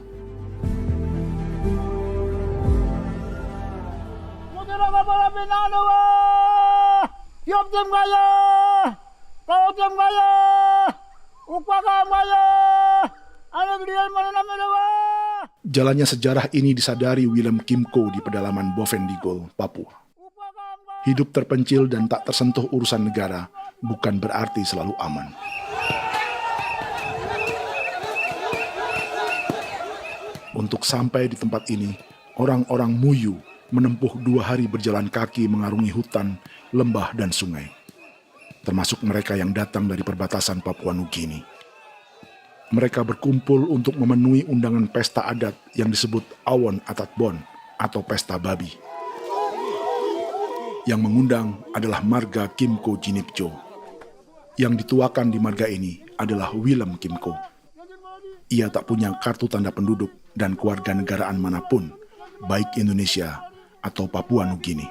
Speaker 2: Jalannya sejarah ini disadari Willem Kimco di pedalaman Bovendigol, Papua. Hidup terpencil dan tak tersentuh urusan negara bukan berarti selalu aman. Untuk sampai di tempat ini, orang-orang Muyu menempuh 2 hari berjalan kaki mengarungi hutan, lembah, dan sungai. Termasuk mereka yang datang dari perbatasan Papua Nugini. Mereka berkumpul untuk memenuhi undangan pesta adat yang disebut Awon Atat Bon atau Pesta Babi. Yang mengundang adalah marga Kimco Jinipjo. Yang dituakan di marga ini adalah Willem Kimco. Ia tak punya kartu tanda penduduk dan kewarganegaraan manapun, baik Indonesia atau Papua Nugini.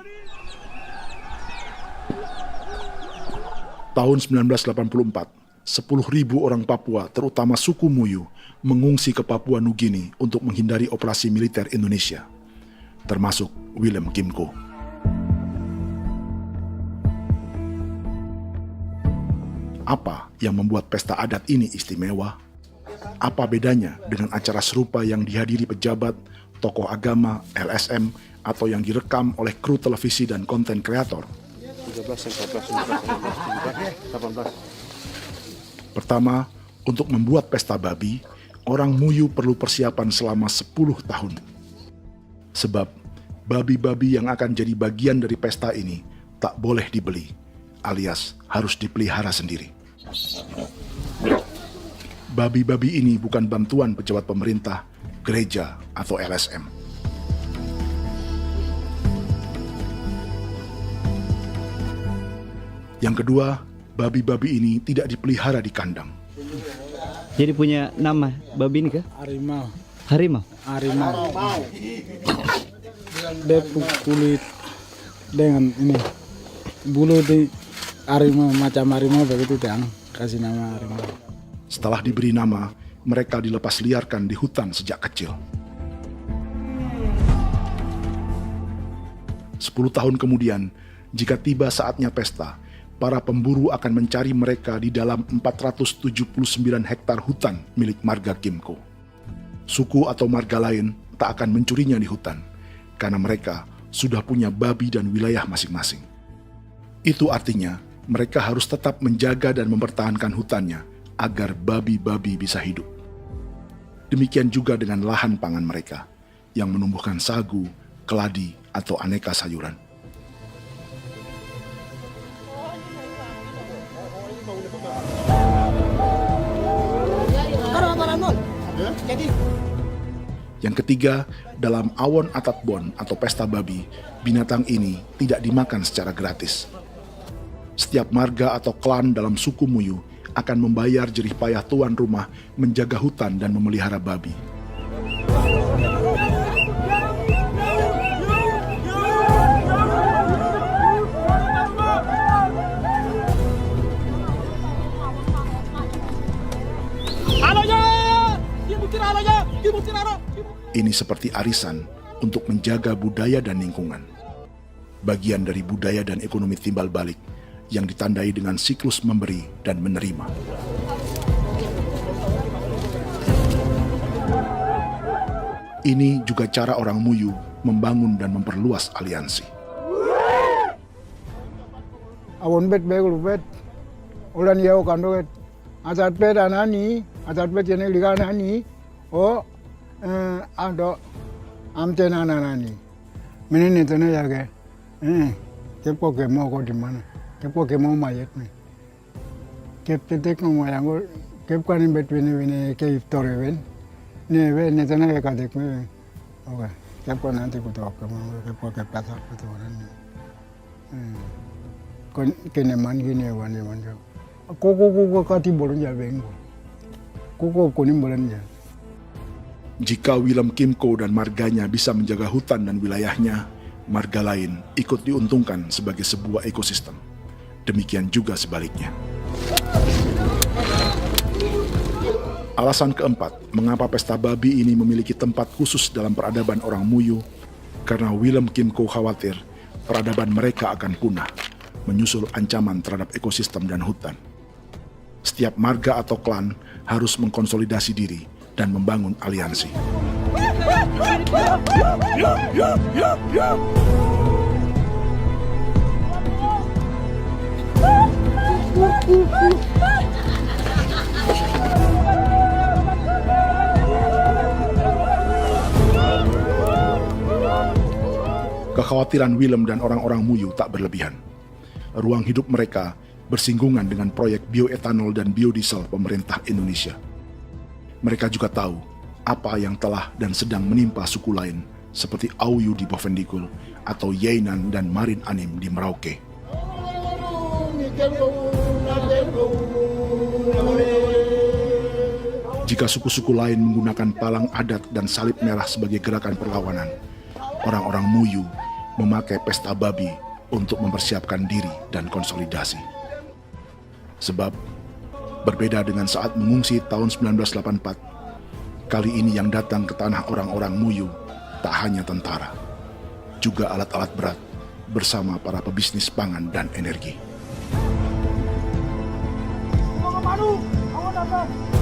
Speaker 2: Tahun 1984, 10.000 orang Papua, terutama suku Muyu, mengungsi ke Papua Nugini untuk menghindari operasi militer Indonesia, termasuk Willem Kimco. Apa yang membuat pesta adat ini istimewa? Apa bedanya dengan acara serupa yang dihadiri pejabat, tokoh agama, LSM, atau yang direkam oleh kru televisi dan konten kreator? 18. Pertama, untuk membuat pesta babi, orang Muyu perlu persiapan selama 10 tahun. Sebab, babi-babi yang akan jadi bagian dari pesta ini tak boleh dibeli, alias harus dipelihara sendiri. Babi-babi ini bukan bantuan pejabat pemerintah, gereja, atau LSM. Yang kedua, babi-babi ini tidak dipelihara di kandang.
Speaker 13: Jadi punya nama babi ini kah?
Speaker 8: Harimau.
Speaker 13: Harimau?
Speaker 8: Harimau. Dia kulit dengan ini bulu di harimau, macam harimau begitu kan, kasih nama harimau.
Speaker 2: Setelah diberi nama, mereka dilepas liarkan di hutan sejak kecil. 10 tahun kemudian, jika tiba saatnya pesta, para pemburu akan mencari mereka di dalam 479 hektar hutan milik marga Kimco. Suku atau marga lain tak akan mencurinya di hutan, karena mereka sudah punya babi dan wilayah masing-masing. Itu artinya mereka harus tetap menjaga dan mempertahankan hutannya agar babi-babi bisa hidup. Demikian juga dengan lahan pangan mereka, yang menumbuhkan sagu, keladi, atau aneka sayuran. Yang ketiga, dalam Awon Atat Bon atau pesta babi, binatang ini tidak dimakan secara gratis. Setiap marga atau klan dalam suku Muyu akan membayar jerih payah tuan rumah menjaga hutan dan memelihara babi. Ini seperti arisan untuk menjaga budaya dan lingkungan. Bagian dari budaya dan ekonomi timbal balik yang ditandai dengan siklus memberi dan menerima. Ini juga cara orang Muyu membangun dan memperluas aliansi.
Speaker 8: Awon bet begul bet, ulan yau kandoet, asat bet anani, asat bet yang liganani, oh ado amten anani, menini tu na jaga, kepo kemo ko di mana, kepo kemo mayat ni, kep tetek mo yang ko, kep kanin bet vini ke iftore ven, ne ven ne tu na jaga dek me, oke, kep ko nanti ko tahu kemo, kepo kep pasar ko tu orang ni, kene man gini wani manjo, koko kati bolon jaben ko, koko kuning bolon jaben.
Speaker 2: Jika Willem Kimco dan marganya bisa menjaga hutan dan wilayahnya, marga lain ikut diuntungkan sebagai sebuah ekosistem. Demikian juga sebaliknya. Alasan keempat, mengapa pesta babi ini memiliki tempat khusus dalam peradaban orang Muyu, karena Willem Kim Ko khawatir peradaban mereka akan punah, menyusul ancaman terhadap ekosistem dan hutan. Setiap marga atau klan harus mengkonsolidasi diri dan membangun aliansi. Kekhawatiran Willem dan orang-orang Muyu tak berlebihan. Ruang hidup mereka bersinggungan dengan proyek bioetanol dan biodiesel pemerintah Indonesia. Mereka juga tahu apa yang telah dan sedang menimpa suku lain seperti Auyu di Bovendigul atau Yainan dan Marin Anim di Merauke. Jika suku-suku lain menggunakan palang adat dan salib merah sebagai gerakan perlawanan, orang-orang Muyu memakai pesta babi untuk mempersiapkan diri dan konsolidasi. Sebab, berbeda dengan saat mengungsi tahun 1984, kali ini yang datang ke tanah orang-orang Muyu tak hanya tentara, juga alat-alat berat bersama para pebisnis pangan dan energi.
Speaker 12: Awan